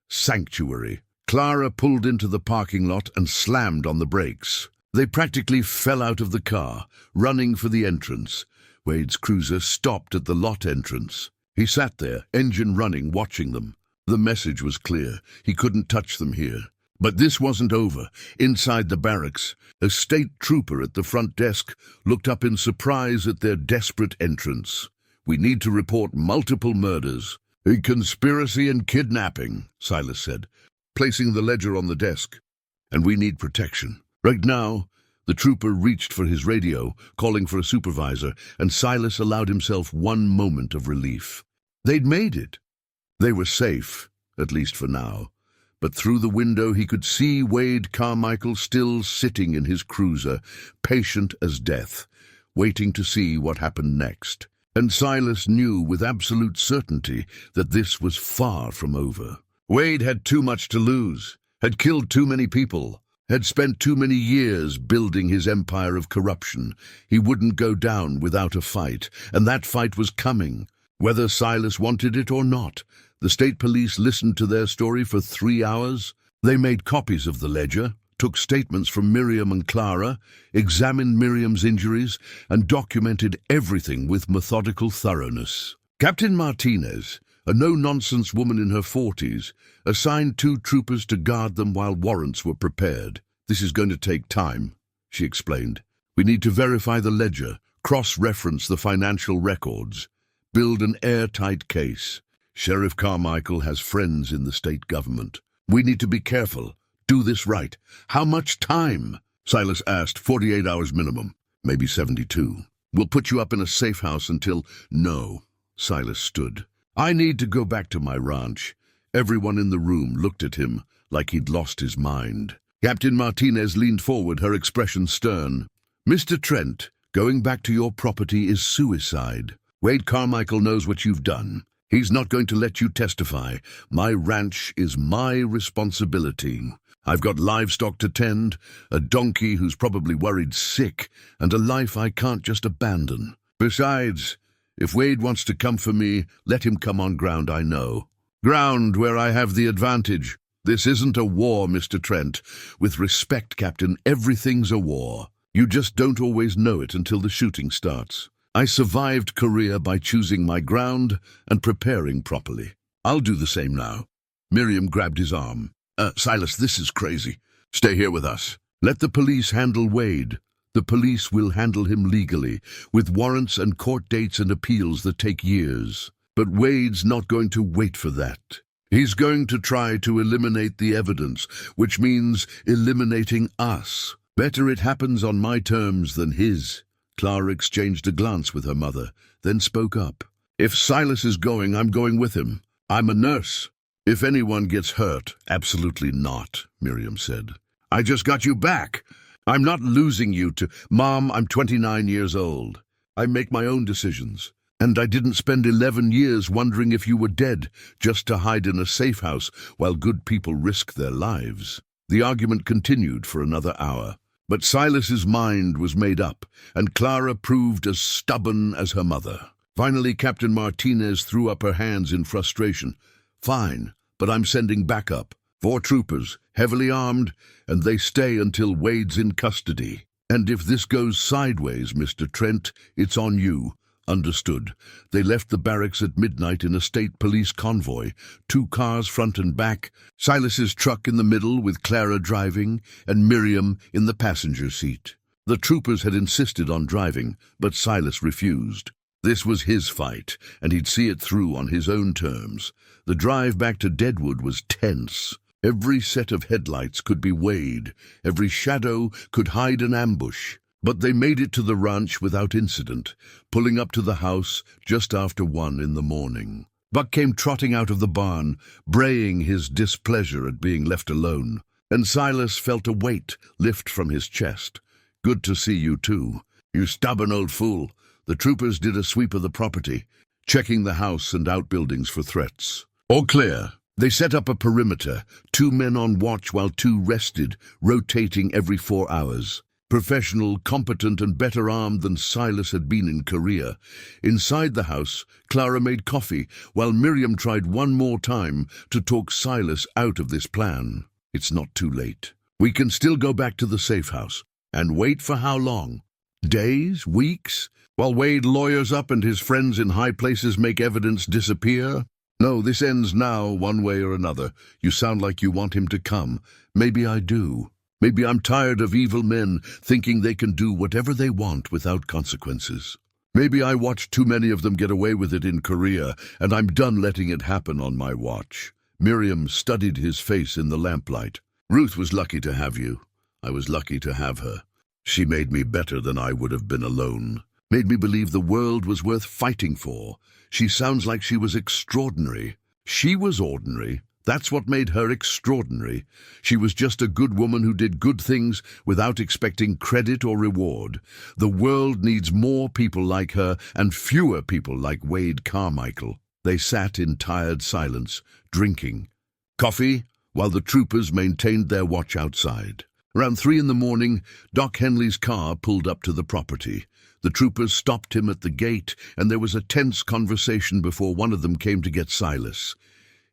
A: Sanctuary. Clara pulled into the parking lot and slammed on the brakes. They practically fell out of the car, running for the entrance. Wade's cruiser stopped at the lot entrance. He sat there, engine running, watching them. The message was clear. He couldn't touch them here. But this wasn't over. Inside the barracks, a state trooper at the front desk looked up in surprise at their desperate entrance. "We need to report multiple murders. A conspiracy and kidnapping," Silas said, placing the ledger on the desk. "And we need protection. Right now." The trooper reached for his radio, calling for a supervisor, and Silas allowed himself one moment of relief. They'd made it. They were safe, at least for now. But through the window he could see Wade Carmichael still sitting in his cruiser, patient as death, waiting to see what happened next. And Silas knew with absolute certainty that this was far from over. Wade had too much to lose, had killed too many people, had spent too many years building his empire of corruption. He wouldn't go down without a fight, and that fight was coming, whether Silas wanted it or not. The state police listened to their story for 3 hours. They made copies of the ledger, took statements from Miriam and Clara, examined Miriam's injuries, and documented everything with methodical thoroughness. Captain Martinez, a no-nonsense woman in her 40s, assigned 2 troopers to guard them while warrants were prepared. "This is going to take time," she explained. "We need to verify the ledger, cross-reference the financial records, build an airtight case. Sheriff Carmichael has friends in the state government. We need to be careful. Do this right." "How much time?" Silas asked. 48 hours minimum, maybe 72. "We'll put you up in a safe house until—" "No." Silas stood. "I need to go back to my ranch." Everyone in the room looked at him like he'd lost his mind. Captain Martinez leaned forward, her expression stern. "Mr. Trent, going back to your property is suicide. Wade Carmichael knows what you've done. He's not going to let you testify. My ranch is my responsibility. I've got livestock to tend, a donkey who's probably worried sick, and a life I can't just abandon. Besides, if Wade wants to come for me, let him come on ground I know. Ground where I have the advantage. This isn't a war, Mr. Trent. With respect, Captain, everything's a war. You just don't always know it until the shooting starts. I survived Korea by choosing my ground and preparing properly. I'll do the same now." Miriam grabbed his arm. Silas, this is crazy. Stay here with us. Let the police handle Wade. The police will handle him legally, with warrants and court dates and appeals that take years. But Wade's not going to wait for that. He's going to try to eliminate the evidence, which means eliminating us. Better it happens on my terms than his." Clara exchanged a glance with her mother, then spoke up. "If Silas is going, I'm going with him. I'm a nurse." "If anyone gets hurt, absolutely not," Miriam said. "I just got you back. I'm not losing you to—" "Mom, I'm 29 years old. I make my own decisions. And I didn't spend 11 years wondering if you were dead, just to hide in a safe house while good people risk their lives." The argument continued for another hour. But Silas's mind was made up, and Clara proved as stubborn as her mother. Finally, Captain Martinez threw up her hands in frustration. "Fine, but I'm sending backup. 4 troopers, heavily armed, and they stay until Wade's in custody. And if this goes sideways, Mr. Trent, it's on you." "Understood." They left the barracks at midnight in a state police convoy, 2 cars front and back, Silas's truck in the middle with Clara driving, and Miriam in the passenger seat. The troopers had insisted on driving, but Silas refused. This was his fight, and he'd see it through on his own terms. The drive back to Deadwood was tense. Every set of headlights could be weighed, every shadow could hide an ambush. But they made it to the ranch without incident, pulling up to the house just after 1 in the morning. Buck came trotting out of the barn, braying his displeasure at being left alone, and Silas felt a weight lift from his chest. "Good to see you, too. You stubborn old fool." The troopers did a sweep of the property, checking the house and outbuildings for threats. "All clear." They set up a perimeter, 2 men on watch while 2 rested, rotating every 4 hours. Professional, competent, and better armed than Silas had been in Korea. Inside the house, Clara made coffee, while Miriam tried one more time to talk Silas out of this plan. "It's not too late. We can still go back to the safe house. And wait for how long? Days? Weeks? While Wade lawyers up and his friends in high places make evidence disappear? No, this ends now, one way or another. You sound like you want him to come. Maybe I do. Maybe I'm tired of evil men thinking they can do whatever they want without consequences. Maybe I watched too many of them get away with it in Korea, and I'm done letting it happen on my watch. Miriam studied his face in the lamplight. Ruth was lucky to have you. I was lucky to have her. She made me better than I would have been alone. Made me believe the world was worth fighting for. She sounds like she was extraordinary. She was ordinary. That's what made her extraordinary. She was just a good woman who did good things without expecting credit or reward. The world needs more people like her and fewer people like Wade Carmichael. They sat in tired silence, drinking coffee, while the troopers maintained their watch outside. Around 3 in the morning, Doc Henley's car pulled up to the property. The troopers stopped him at the gate, and there was a tense conversation before one of them came to get Silas.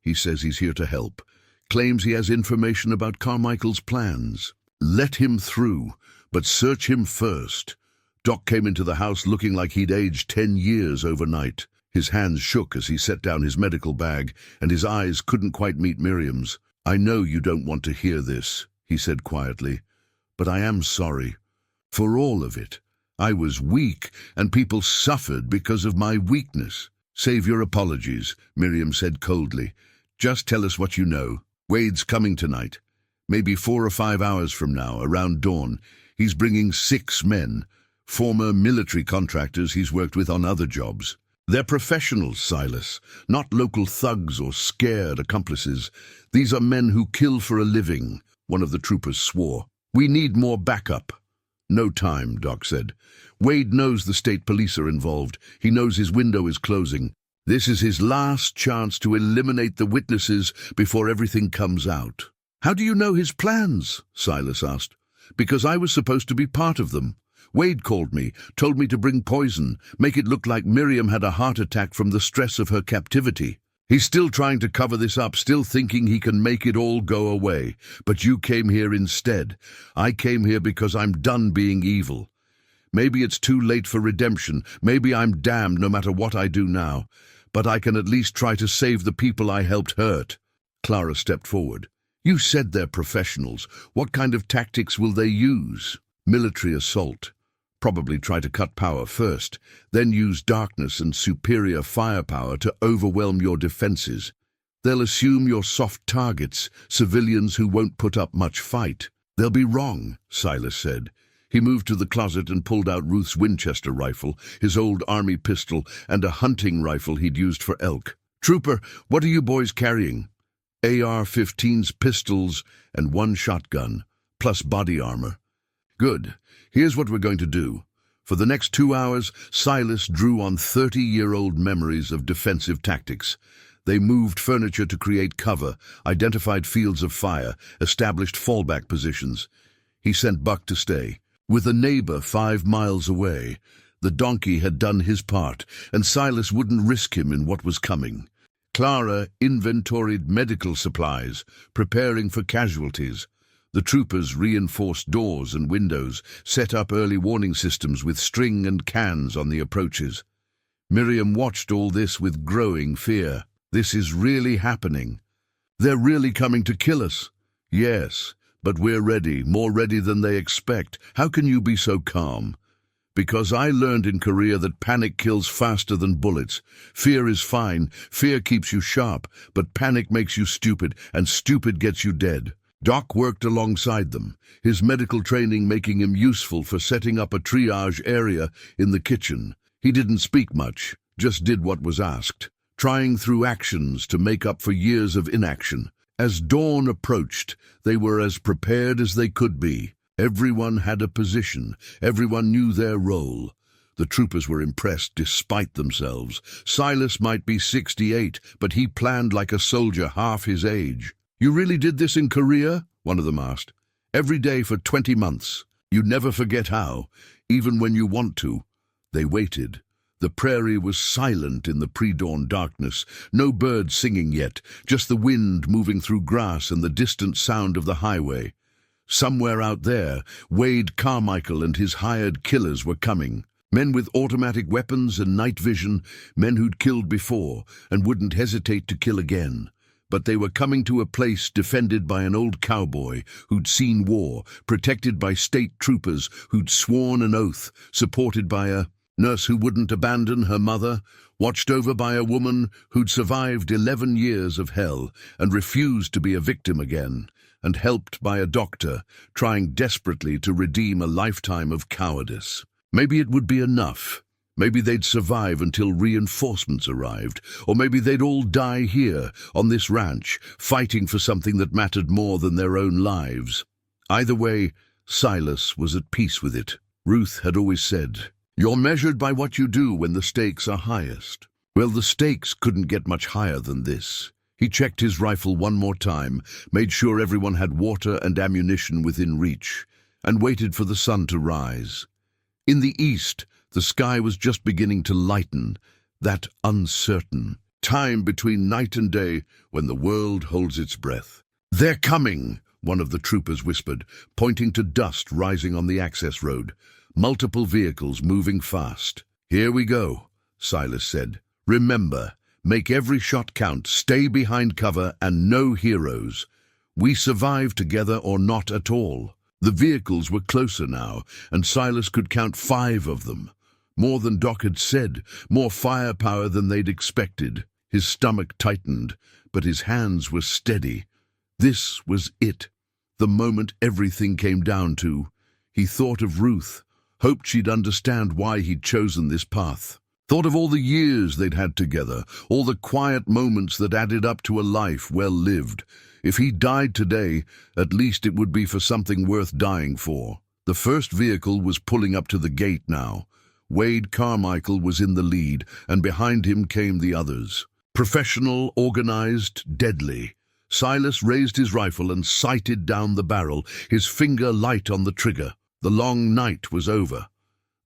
A: He says he's here to help, claims he has information about Carmichael's plans. Let him through, but search him first. Doc came into the house looking like he'd aged 10 years overnight. His hands shook as he set down his medical bag, and his eyes couldn't quite meet Miriam's. "I know you don't want to hear this," he said quietly, "but I am sorry. For all of it. I was weak, and people suffered because of my weakness." "Save your apologies," Miriam said coldly. "Just tell us what you know. Wade's coming tonight. Maybe 4 or 5 hours from now, around dawn. He's bringing 6 men, former military contractors he's worked with on other jobs. They're professionals, Silas, not local thugs or scared accomplices. These are men who kill for a living," one of the troopers swore. "We need more backup." "No time," Doc said. "Wade knows the state police are involved. He knows his window is closing. This is his last chance to eliminate the witnesses before everything comes out." "How do you know his plans?" Silas asked. "Because I was supposed to be part of them. Wade called me, told me to bring poison, make it look like Miriam had a heart attack from the stress of her captivity. He's still trying to cover this up, still thinking he can make it all go away. But you came here instead. I came here because I'm done being evil. Maybe it's too late for redemption. Maybe I'm damned no matter what I do now. But I can at least try to save the people I helped hurt." Clara stepped forward. "You said they're professionals. What kind of tactics will they use?" "Military assault. Probably try to cut power first, then use darkness and superior firepower to overwhelm your defenses. They'll assume you're soft targets, civilians who won't put up much fight." "They'll be wrong," Silas said. He moved to the closet and pulled out Ruth's Winchester rifle, his old army pistol, and a hunting rifle he'd used for elk. "Trooper, what are you boys carrying?" "AR-15s, pistols, and 1 shotgun, plus body armor." "Good. Here's what we're going to do." For the next 2 hours, Silas drew on 30-year-old memories of defensive tactics. They moved furniture to create cover, identified fields of fire, established fallback positions. He sent Buck to stay. With a neighbor 5 miles away, the donkey had done his part, and Silas wouldn't risk him in what was coming. Clara inventoried medical supplies, preparing for casualties. The troopers reinforced doors and windows, set up early warning systems with string and cans on the approaches. Miriam watched all this with growing fear. This is really happening. They're really coming to kill us. Yes, but we're ready, more ready than they expect. How can you be so calm? Because I learned in Korea that panic kills faster than bullets. Fear is fine, fear keeps you sharp, but panic makes you stupid, and stupid gets you dead. Doc worked alongside them, his medical training making him useful for setting up a triage area in the kitchen. He didn't speak much, just did what was asked, trying through actions to make up for years of inaction. As dawn approached, they were as prepared as they could be. Everyone had a position, everyone knew their role. The troopers were impressed despite themselves. Silas might be 68, but he planned like a soldier half his age. "You really did this in Korea?" one of them asked. "Every day for 20 months. You never forget how, even when you want to." They waited. The prairie was silent in the pre-dawn darkness, no birds singing yet, just the wind moving through grass and the distant sound of the highway. Somewhere out there, Wade Carmichael and his hired killers were coming. Men with automatic weapons and night vision, men who'd killed before and wouldn't hesitate to kill again. But they were coming to a place defended by an old cowboy who'd seen war, protected by state troopers who'd sworn an oath, supported by a nurse who wouldn't abandon her mother, watched over by a woman who'd survived 11 years of hell and refused to be a victim again, and helped by a doctor trying desperately to redeem a lifetime of cowardice. Maybe it would be enough. Maybe they'd survive until reinforcements arrived, or maybe they'd all die here, on this ranch, fighting for something that mattered more than their own lives. Either way, Silas was at peace with it. Ruth had always said, "You're measured by what you do when the stakes are highest." Well, the stakes couldn't get much higher than this. He checked his rifle one more time, made sure everyone had water and ammunition within reach, and waited for the sun to rise. In the east, the sky was just beginning to lighten, that uncertain time between night and day when the world holds its breath. "They're coming," one of the troopers whispered, pointing to dust rising on the access road. Multiple vehicles moving fast. "Here we go," Silas said. "Remember, make every shot count, stay behind cover, and no heroes. We survive together or not at all." The vehicles were closer now, and Silas could count 5 of them. More than Doc had said, more firepower than they'd expected. His stomach tightened, but his hands were steady. This was it, the moment everything came down to. He thought of Ruth, hoped she'd understand why he'd chosen this path. Thought of all the years they'd had together, all the quiet moments that added up to a life well lived. If he died today, at least it would be for something worth dying for. The first vehicle was pulling up to the gate now. Wade Carmichael was in the lead, and behind him came the others. Professional, organized, deadly. Silas raised his rifle and sighted down the barrel, his finger light on the trigger. The long night was over.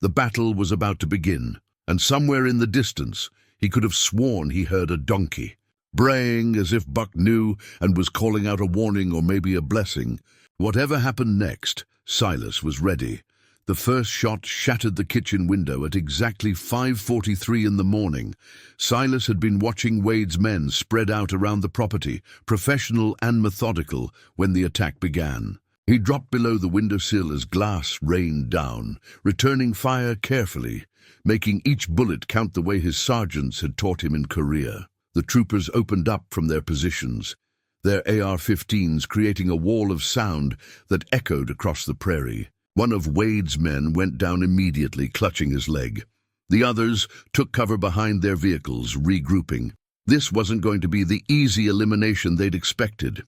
A: The battle was about to begin, and somewhere in the distance, he could have sworn he heard a donkey, braying as if Buck knew and was calling out a warning or maybe a blessing. Whatever happened next, Silas was ready. The first shot shattered the kitchen window at exactly 5:43 in the morning. Silas had been watching Wade's men spread out around the property, professional and methodical, when the attack began. He dropped below the windowsill as glass rained down, returning fire carefully, making each bullet count the way his sergeants had taught him in Korea. The troopers opened up from their positions, their AR-15s creating a wall of sound that echoed across the prairie. One of Wade's men went down immediately, clutching his leg. The others took cover behind their vehicles, regrouping. This wasn't going to be the easy elimination they'd expected.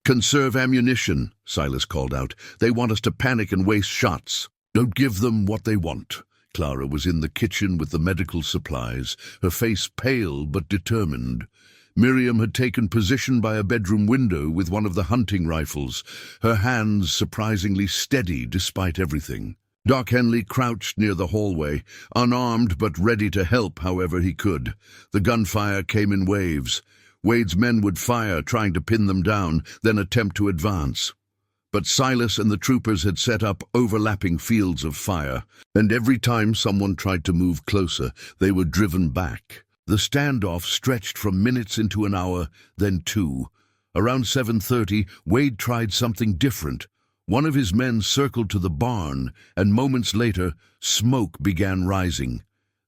A: "Conserve ammunition," Silas called out. "They want us to panic and waste shots." "Don't give them what they want." Clara was in the kitchen with the medical supplies, her face pale but determined. Miriam had taken position by a bedroom window with one of the hunting rifles, her hands surprisingly steady despite everything. Doc Henley crouched near the hallway, unarmed but ready to help however he could. The gunfire came in waves. Wade's men would fire, trying to pin them down, then attempt to advance. But Silas and the troopers had set up overlapping fields of fire, and every time someone tried to move closer, they were driven back. The standoff stretched from minutes into an hour, then 2. Around 7:30, Wade tried something different. One of his men circled to the barn, and moments later, smoke began rising.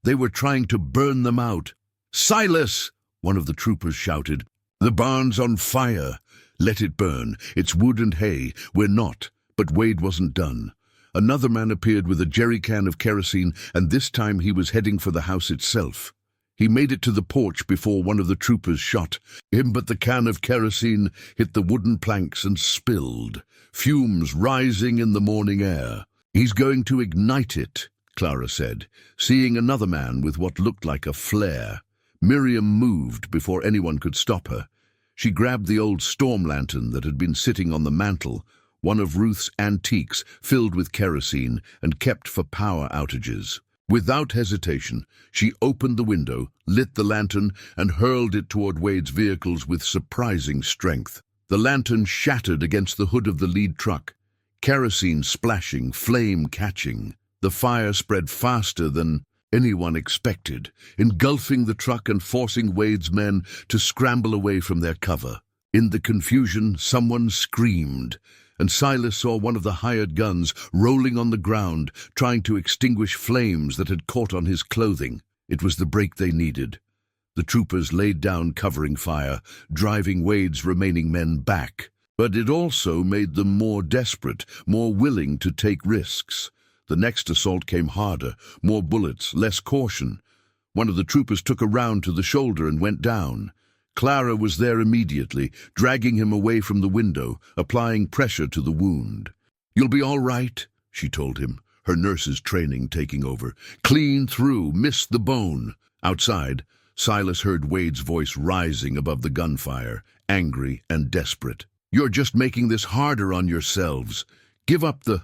A: They were trying to burn them out. "Silas!" one of the troopers shouted. "The barn's on fire. Let it burn. It's wood and hay. We're not." But Wade wasn't done. Another man appeared with a jerry can of kerosene, and this time he was heading for the house itself. He made it to the porch before one of the troopers shot him, but the can of kerosene hit the wooden planks and spilled, fumes rising in the morning air. "He's going to ignite it," Clara said, seeing another man with what looked like a flare. Miriam moved before anyone could stop her. She grabbed the old storm lantern that had been sitting on the mantel, one of Ruth's antiques filled with kerosene and kept for power outages. Without hesitation, she opened the window, lit the lantern, and hurled it toward Wade's vehicles with surprising strength. The lantern shattered against the hood of the lead truck, kerosene splashing, flame catching. The fire spread faster than anyone expected, engulfing the truck and forcing Wade's men to scramble away from their cover. In the confusion, someone screamed, and Silas saw one of the hired guns rolling on the ground, trying to extinguish flames that had caught on his clothing. It was the break they needed. The troopers laid down covering fire, driving Wade's remaining men back. But it also made them more desperate, more willing to take risks. The next assault came harder, more bullets, less caution. One of the troopers took a round to the shoulder and went down. Clara was there immediately, dragging him away from the window, applying pressure to the wound. "You'll be all right," she told him, her nurse's training taking over. "Clean through, missed the bone." Outside, Silas heard Wade's voice rising above the gunfire, angry and desperate. "You're just making this harder on yourselves. Give up the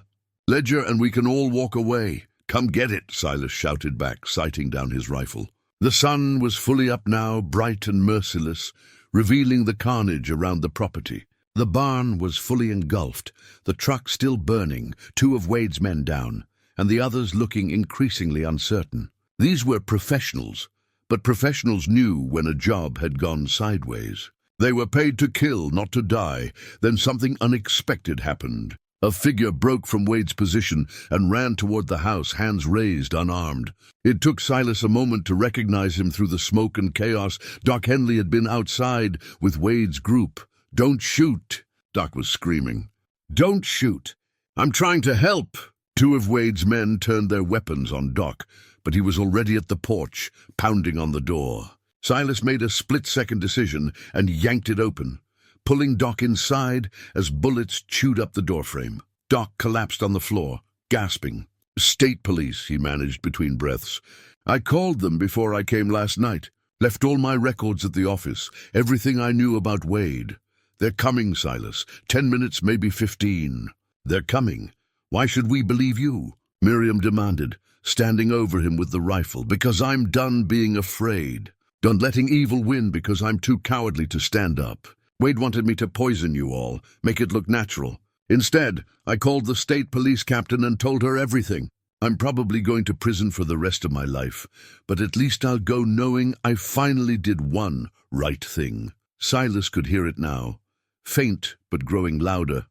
A: ledger and we can all walk away." "Come get it," Silas shouted back, sighting down his rifle. The sun was fully up now, bright and merciless, revealing the carnage around the property. The barn was fully engulfed, the truck still burning, 2 of Wade's men down, and the others looking increasingly uncertain. These were professionals, but professionals knew when a job had gone sideways. They were paid to kill, not to die. Then something unexpected happened. A figure broke from Wade's position and ran toward the house, hands raised, unarmed. It took Silas a moment to recognize him through the smoke and chaos. Doc Henley had been outside with Wade's group. "Don't shoot," Doc was screaming. "Don't shoot. I'm trying to help." 2 of Wade's men turned their weapons on Doc, but he was already at the porch, pounding on the door. Silas made a split-second decision and yanked it open, pulling Doc inside as bullets chewed up the doorframe. Doc collapsed on the floor, gasping. "State police," he managed between breaths. "I called them before I came last night. Left all my records at the office, everything I knew about Wade. They're coming, Silas. 10 minutes, maybe 15. They're coming. Why should we believe you?" Miriam demanded, standing over him with the rifle. "Because I'm done being afraid. Done letting evil win because I'm too cowardly to stand up. Wade wanted me to poison you all, make it look natural. Instead, I called the state police captain and told her everything. I'm probably going to prison for the rest of my life, but at least I'll go knowing I finally did one right thing." Silas could hear it now, faint but growing louder.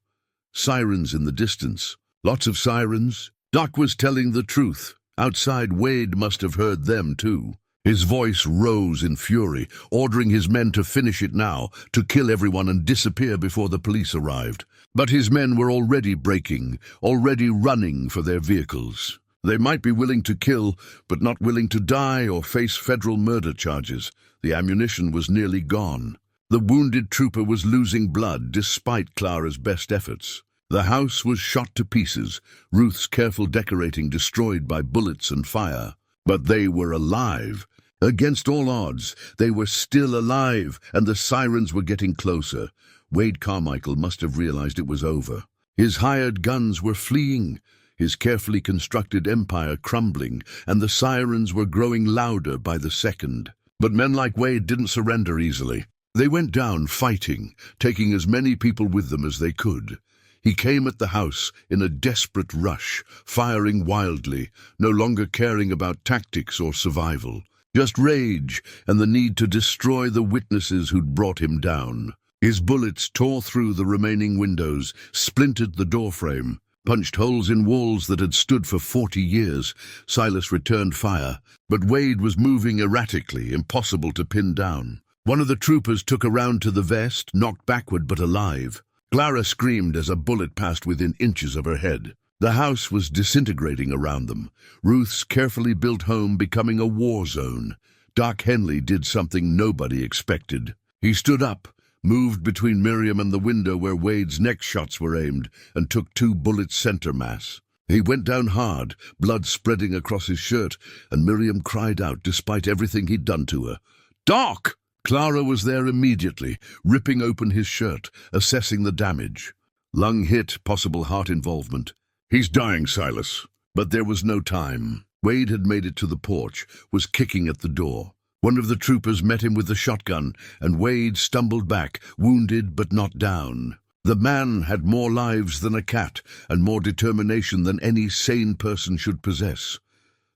A: Sirens in the distance. Lots of sirens. Doc was telling the truth. Outside, Wade must have heard them too. His voice rose in fury, ordering his men to finish it now, to kill everyone and disappear before the police arrived. But his men were already breaking, already running for their vehicles. They might be willing to kill, but not willing to die or face federal murder charges. The ammunition was nearly gone. The wounded trooper was losing blood despite Clara's best efforts. The house was shot to pieces, Ruth's careful decorating destroyed by bullets and fire. But they were alive. Against all odds, they were still alive, and the sirens were getting closer. Wade Carmichael must have realized it was over. His hired guns were fleeing, his carefully constructed empire crumbling, and the sirens were growing louder by the second. But men like Wade didn't surrender easily. They went down fighting, taking as many people with them as they could. He came at the house in a desperate rush, firing wildly, no longer caring about tactics or survival. Just rage and the need to destroy the witnesses who'd brought him down. His bullets tore through the remaining windows, splintered the doorframe, punched holes in walls that had stood for 40 years. Silas returned fire, but Wade was moving erratically, impossible to pin down. One of the troopers took a round to the vest, knocked backward but alive. Clara screamed as a bullet passed within inches of her head. The house was disintegrating around them, Ruth's carefully built home becoming a war zone. Doc Henley did something nobody expected. He stood up, moved between Miriam and the window where Wade's next shots were aimed, and took 2 bullets center mass. He went down hard, blood spreading across his shirt, and Miriam cried out despite everything he'd done to her. "Doc!" Clara was there immediately, ripping open his shirt, assessing the damage. Lung hit, possible heart involvement. "He's dying, Silas." But there was no time. Wade had made it to the porch, was kicking at the door. One of the troopers met him with the shotgun, and Wade stumbled back, wounded but not down. The man had more lives than a cat and more determination than any sane person should possess.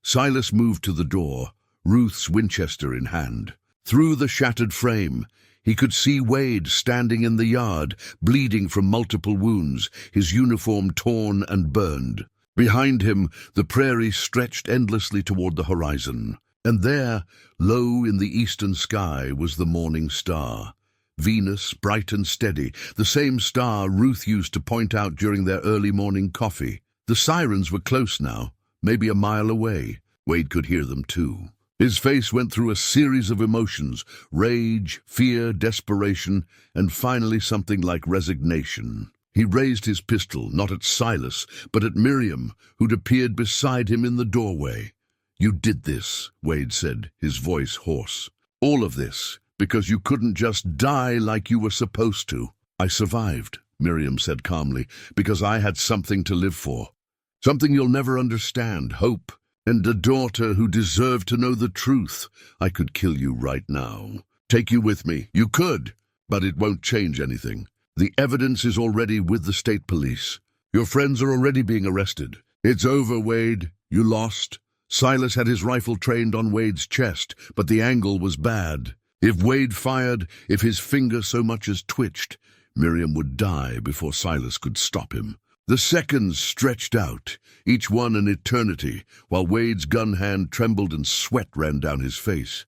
A: Silas moved to the door, Ruth's Winchester in hand. Through the shattered frame, he could see Wade standing in the yard, bleeding from multiple wounds, his uniform torn and burned. Behind him, the prairie stretched endlessly toward the horizon. And there, low in the eastern sky, was the morning star. Venus, bright and steady, the same star Ruth used to point out during their early morning coffee. The sirens were close now, maybe a mile away. Wade could hear them too. His face went through a series of emotions: rage, fear, desperation, and finally something like resignation. He raised his pistol, not at Silas, but at Miriam, who'd appeared beside him in the doorway. "You did this," Wade said, his voice hoarse. "All of this, because you couldn't just die like you were supposed to." "I survived," Miriam said calmly, "because I had something to live for. Something you'll never understand, hope, and a daughter who deserved to know the truth. I could kill you right now. Take you with me. You could, but it won't change anything. The evidence is already with the state police. Your friends are already being arrested. It's over, Wade. You lost." Silas had his rifle trained on Wade's chest, but the angle was bad. If Wade fired, if his finger so much as twitched, Miriam would die before Silas could stop him. The seconds stretched out, each one an eternity, while Wade's gun hand trembled and sweat ran down his face.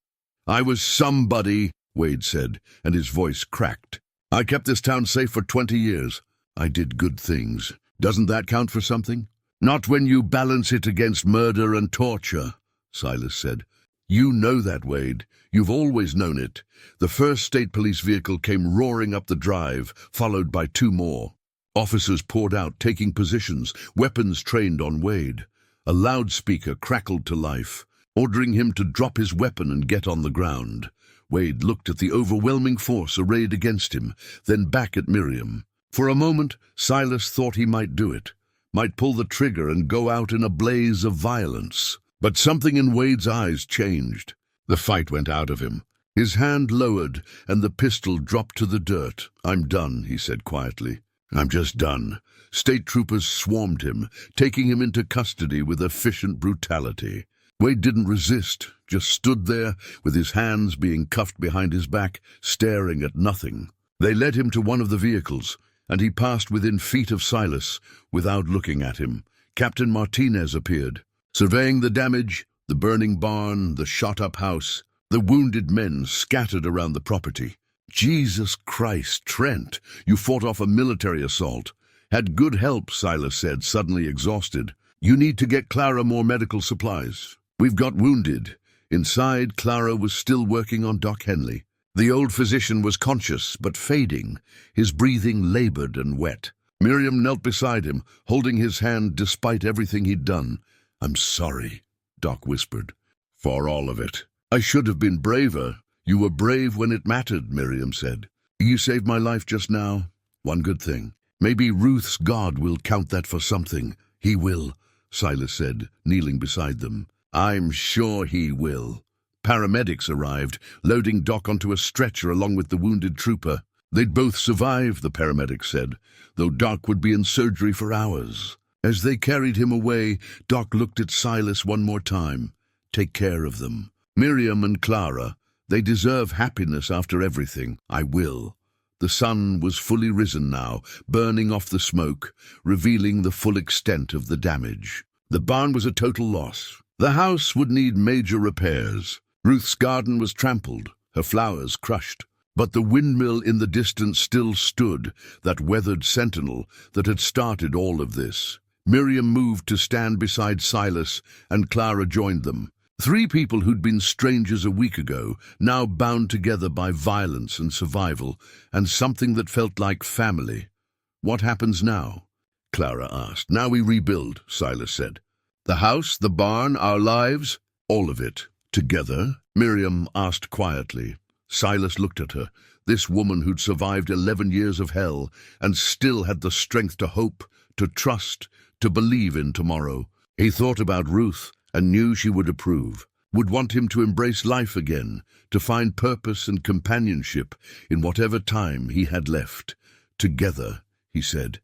A: "I was somebody," Wade said, and his voice cracked. "I kept this town safe for 20 years. I did good things. Doesn't that count for something?" "Not when you balance it against murder and torture," Silas said. "You know that, Wade. You've always known it." The first state police vehicle came roaring up the drive, followed by two more. Officers poured out, taking positions, weapons trained on Wade. A loudspeaker crackled to life, ordering him to drop his weapon and get on the ground. Wade looked at the overwhelming force arrayed against him, then back at Miriam. For a moment, Silas thought he might do it, might pull the trigger and go out in a blaze of violence. But something in Wade's eyes changed. The fight went out of him. His hand lowered, and the pistol dropped to the dirt. "I'm done," he said quietly. "I'm just done." State troopers swarmed him, taking him into custody with efficient brutality. Wade didn't resist, just stood there, with his hands being cuffed behind his back, staring at nothing. They led him to one of the vehicles, and he passed within feet of Silas, without looking at him. Captain Martinez appeared, surveying the damage, the burning barn, the shot-up house, the wounded men scattered around the property. "Jesus Christ, Trent, you fought off a military assault." "Had good help," Silas said, suddenly exhausted. "You need to get Clara more medical supplies. We've got wounded." Inside, Clara was still working on Doc Henley. The old physician was conscious, but fading, his breathing labored and wet. Miriam knelt beside him, holding his hand despite everything he'd done. "I'm sorry," Doc whispered. "For all of it. I should have been braver." "You were brave when it mattered," Miriam said. "You saved my life just now. One good thing. Maybe Ruth's God will count that for something." "He will," Silas said, kneeling beside them. "I'm sure he will." Paramedics arrived, loading Doc onto a stretcher along with the wounded trooper. They'd both survive, the paramedic said, though Doc would be in surgery for hours. As they carried him away, Doc looked at Silas one more time. "Take care of them. Miriam and Clara. They deserve happiness after everything." "I will." The sun was fully risen now, burning off the smoke, revealing the full extent of the damage. The barn was a total loss. The house would need major repairs. Ruth's garden was trampled, her flowers crushed. But the windmill in the distance still stood, that weathered sentinel that had started all of this. Miriam moved to stand beside Silas, and Clara joined them. Three people who'd been strangers a week ago, now bound together by violence and survival, and something that felt like family. "What happens now?" Clara asked. "Now we rebuild," Silas said. "The house, the barn, our lives, all of it. Together?" Miriam asked quietly. Silas looked at her, this woman who'd survived 11 years of hell and still had the strength to hope, to trust, to believe in tomorrow. He thought about Ruth and knew she would approve, would want him to embrace life again, to find purpose and companionship in whatever time he had left. Together, he said,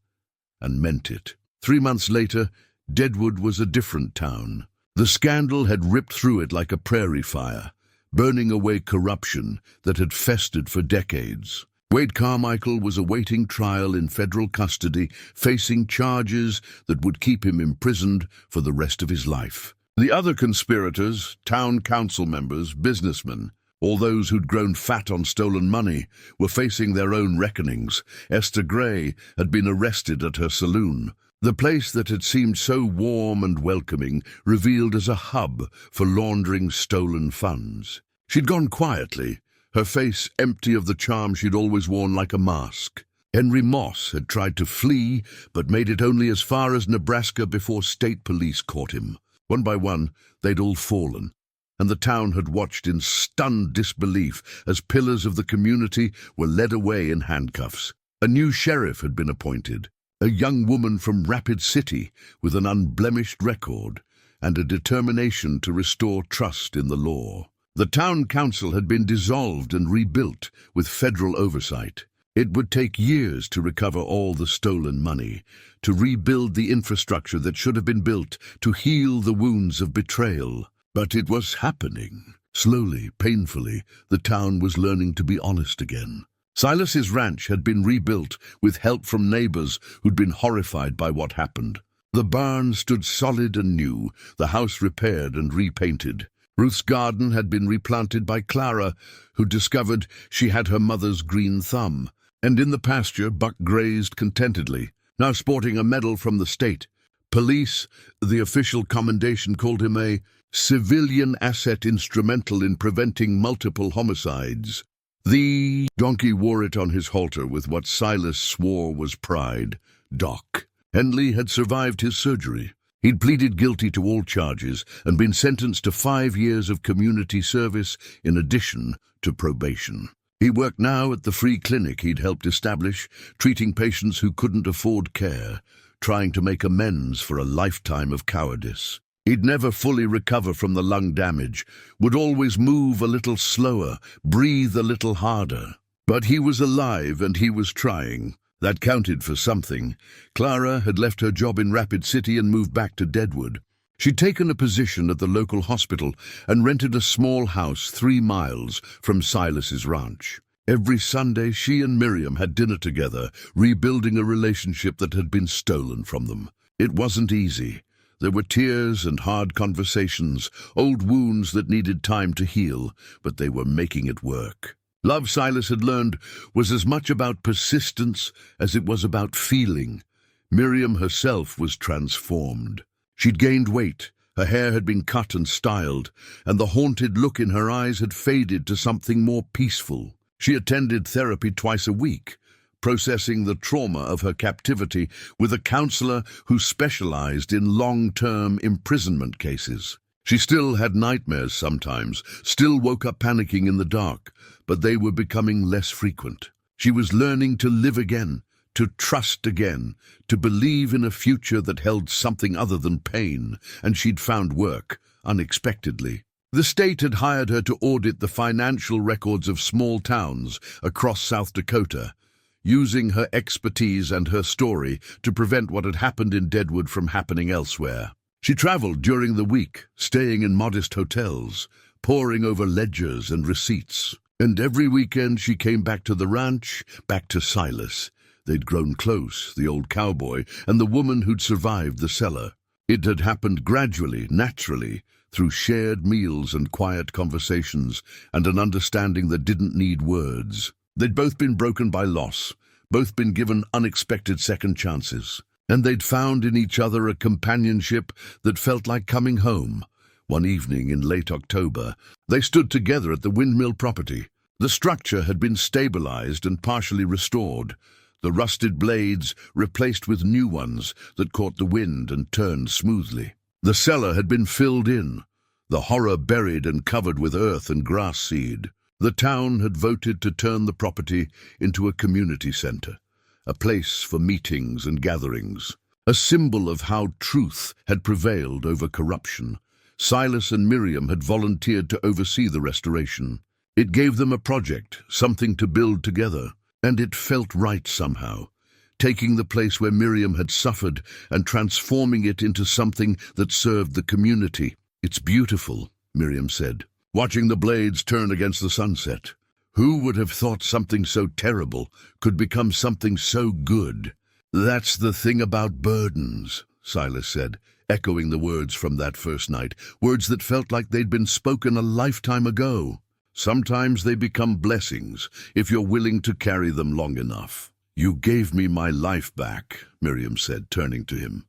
A: and meant it. 3 months later, Deadwood was a different town. The scandal had ripped through it like a prairie fire, burning away corruption that had festered for decades. Wade Carmichael was awaiting trial in federal custody, facing charges that would keep him imprisoned for the rest of his life. The other conspirators, town council members, businessmen, all those who'd grown fat on stolen money, were facing their own reckonings. Esther Gray had been arrested at her saloon. The place that had seemed so warm and welcoming, revealed as a hub for laundering stolen funds. She'd gone quietly, her face empty of the charm she'd always worn like a mask. Henry Moss had tried to flee, but made it only as far as Nebraska before state police caught him. One by one, they'd all fallen, and the town had watched in stunned disbelief as pillars of the community were led away in handcuffs. A new sheriff had been appointed, a young woman from Rapid City with an unblemished record and a determination to restore trust in the law. The town council had been dissolved and rebuilt with federal oversight. It would take years to recover all the stolen money, to rebuild the infrastructure that should have been built, to heal the wounds of betrayal. But it was happening. Slowly, painfully, the town was learning to be honest again. Silas's ranch had been rebuilt with help from neighbors who'd been horrified by what happened. The barn stood solid and new, the house repaired and repainted. Ruth's garden had been replanted by Clara, who discovered she had her mother's green thumb. And in the pasture, Buck grazed contentedly, now sporting a medal from the state. Police, the official commendation, called him a civilian asset instrumental in preventing multiple homicides. The donkey wore it on his halter with what Silas swore was pride. Doc. Henley had survived his surgery. He'd pleaded guilty to all charges and been sentenced to 5 years of community service in addition to probation. He worked now at the free clinic he'd helped establish, treating patients who couldn't afford care, trying to make amends for a lifetime of cowardice. He'd never fully recover from the lung damage, would always move a little slower, breathe a little harder. But he was alive and he was trying. That counted for something. Clara had left her job in Rapid City and moved back to Deadwood. She'd taken a position at the local hospital and rented a small house 3 miles from Silas's ranch. Every Sunday, she and Miriam had dinner together, rebuilding a relationship that had been stolen from them. It wasn't easy. There were tears and hard conversations, old wounds that needed time to heal, but they were making it work. Love, Silas had learned, was as much about persistence as it was about feeling. Miriam herself was transformed. She'd gained weight, her hair had been cut and styled, and the haunted look in her eyes had faded to something more peaceful. She attended therapy twice a week, processing the trauma of her captivity with a counselor who specialized in long-term imprisonment cases. She still had nightmares sometimes, still woke up panicking in the dark, but they were becoming less frequent. She was learning to live again, to trust again, to believe in a future that held something other than pain, and she'd found work, unexpectedly. The state had hired her to audit the financial records of small towns across South Dakota, using her expertise and her story to prevent what had happened in Deadwood from happening elsewhere. She traveled during the week, staying in modest hotels, poring over ledgers and receipts. And every weekend she came back to the ranch, back to Silas. They'd grown close, the old cowboy, and the woman who'd survived the cellar. It had happened gradually, naturally, through shared meals and quiet conversations, and an understanding that didn't need words. They'd both been broken by loss, both been given unexpected second chances. And they'd found in each other a companionship that felt like coming home. One evening in late October, they stood together at the Windmill property. The structure had been stabilized and partially restored, the rusted blades replaced with new ones that caught the wind and turned smoothly. The cellar had been filled in, the horror buried and covered with earth and grass seed. The town had voted to turn the property into a community center, a place for meetings and gatherings, a symbol of how truth had prevailed over corruption. Silas and Miriam had volunteered to oversee the restoration. It gave them a project, something to build together, and it felt right somehow. taking the place where Miriam had suffered and transforming it into something that served the community. "It's beautiful," Miriam said, watching the blades turn against the sunset. "Who would have thought something so terrible could become something so good?" "That's the thing about burdens," Silas said, echoing the words from that first night, words that felt like they'd been spoken a lifetime ago. "Sometimes they become blessings, if you're willing to carry them long enough." "You gave me my life back," Miriam said, turning to him.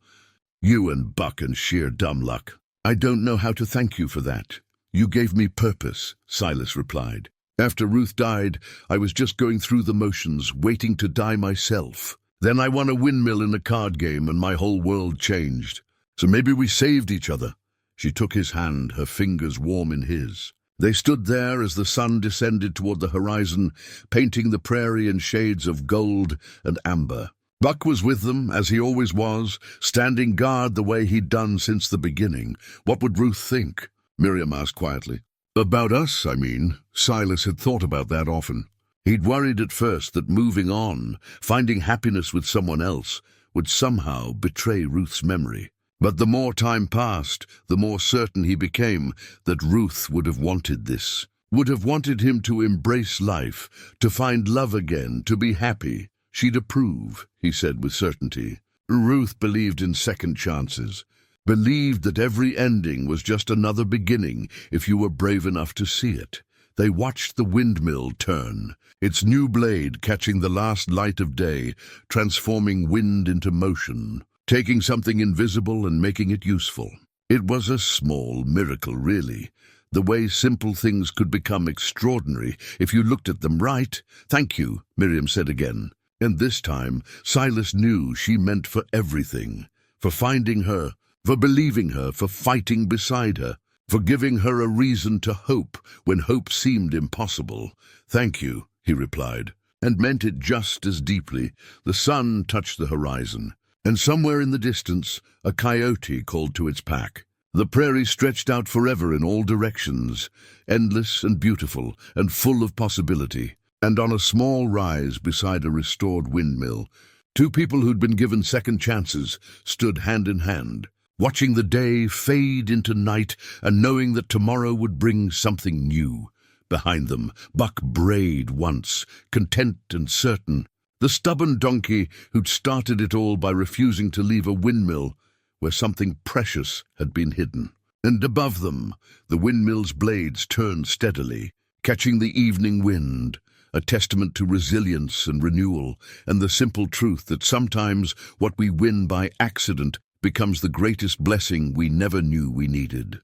A: "You and Buck and sheer dumb luck." "I don't know how to thank you for that. You gave me purpose," Silas replied. "After Ruth died, I was just going through the motions, waiting to die myself. Then I won a windmill in a card game and my whole world changed. So maybe we saved each other." She took his hand, her fingers warm in his. They stood there as the sun descended toward the horizon, painting the prairie in shades of gold and amber. Buck was with them, as he always was, standing guard the way he'd done since the beginning. "What would Ruth think?" Miriam asked quietly. "About us, I mean." Silas had thought about that often. He'd worried at first that moving on, finding happiness with someone else, would somehow betray Ruth's memory. But the more time passed, the more certain he became that Ruth would have wanted this, would have wanted him to embrace life, to find love again, to be happy. She'd approve, he said with certainty. Ruth believed in second chances, believed that every ending was just another beginning if you were brave enough to see it. They watched the windmill turn, its new blade catching the last light of day, transforming wind into motion, taking something invisible and making it useful. It was a small miracle, really, the way simple things could become extraordinary if you looked at them right. "Thank you," Miriam said again. And this time, Silas knew she meant for everything, for finding her, for believing her, for fighting beside her, for giving her a reason to hope when hope seemed impossible. "Thank you," he replied, and meant it just as deeply. The sun touched the horizon, and somewhere in the distance, a coyote called to its pack. The prairie stretched out forever in all directions, endless and beautiful and full of possibility. And on a small rise beside a restored windmill, two people who'd been given second chances stood hand in hand, watching the day fade into night and knowing that tomorrow would bring something new. Behind them, Buck brayed once, content and certain, the stubborn donkey who'd started it all by refusing to leave a windmill where something precious had been hidden. And above them, the windmill's blades turned steadily, catching the evening wind, a testament to resilience and renewal, and the simple truth that sometimes what we win by accident becomes the greatest blessing we never knew we needed.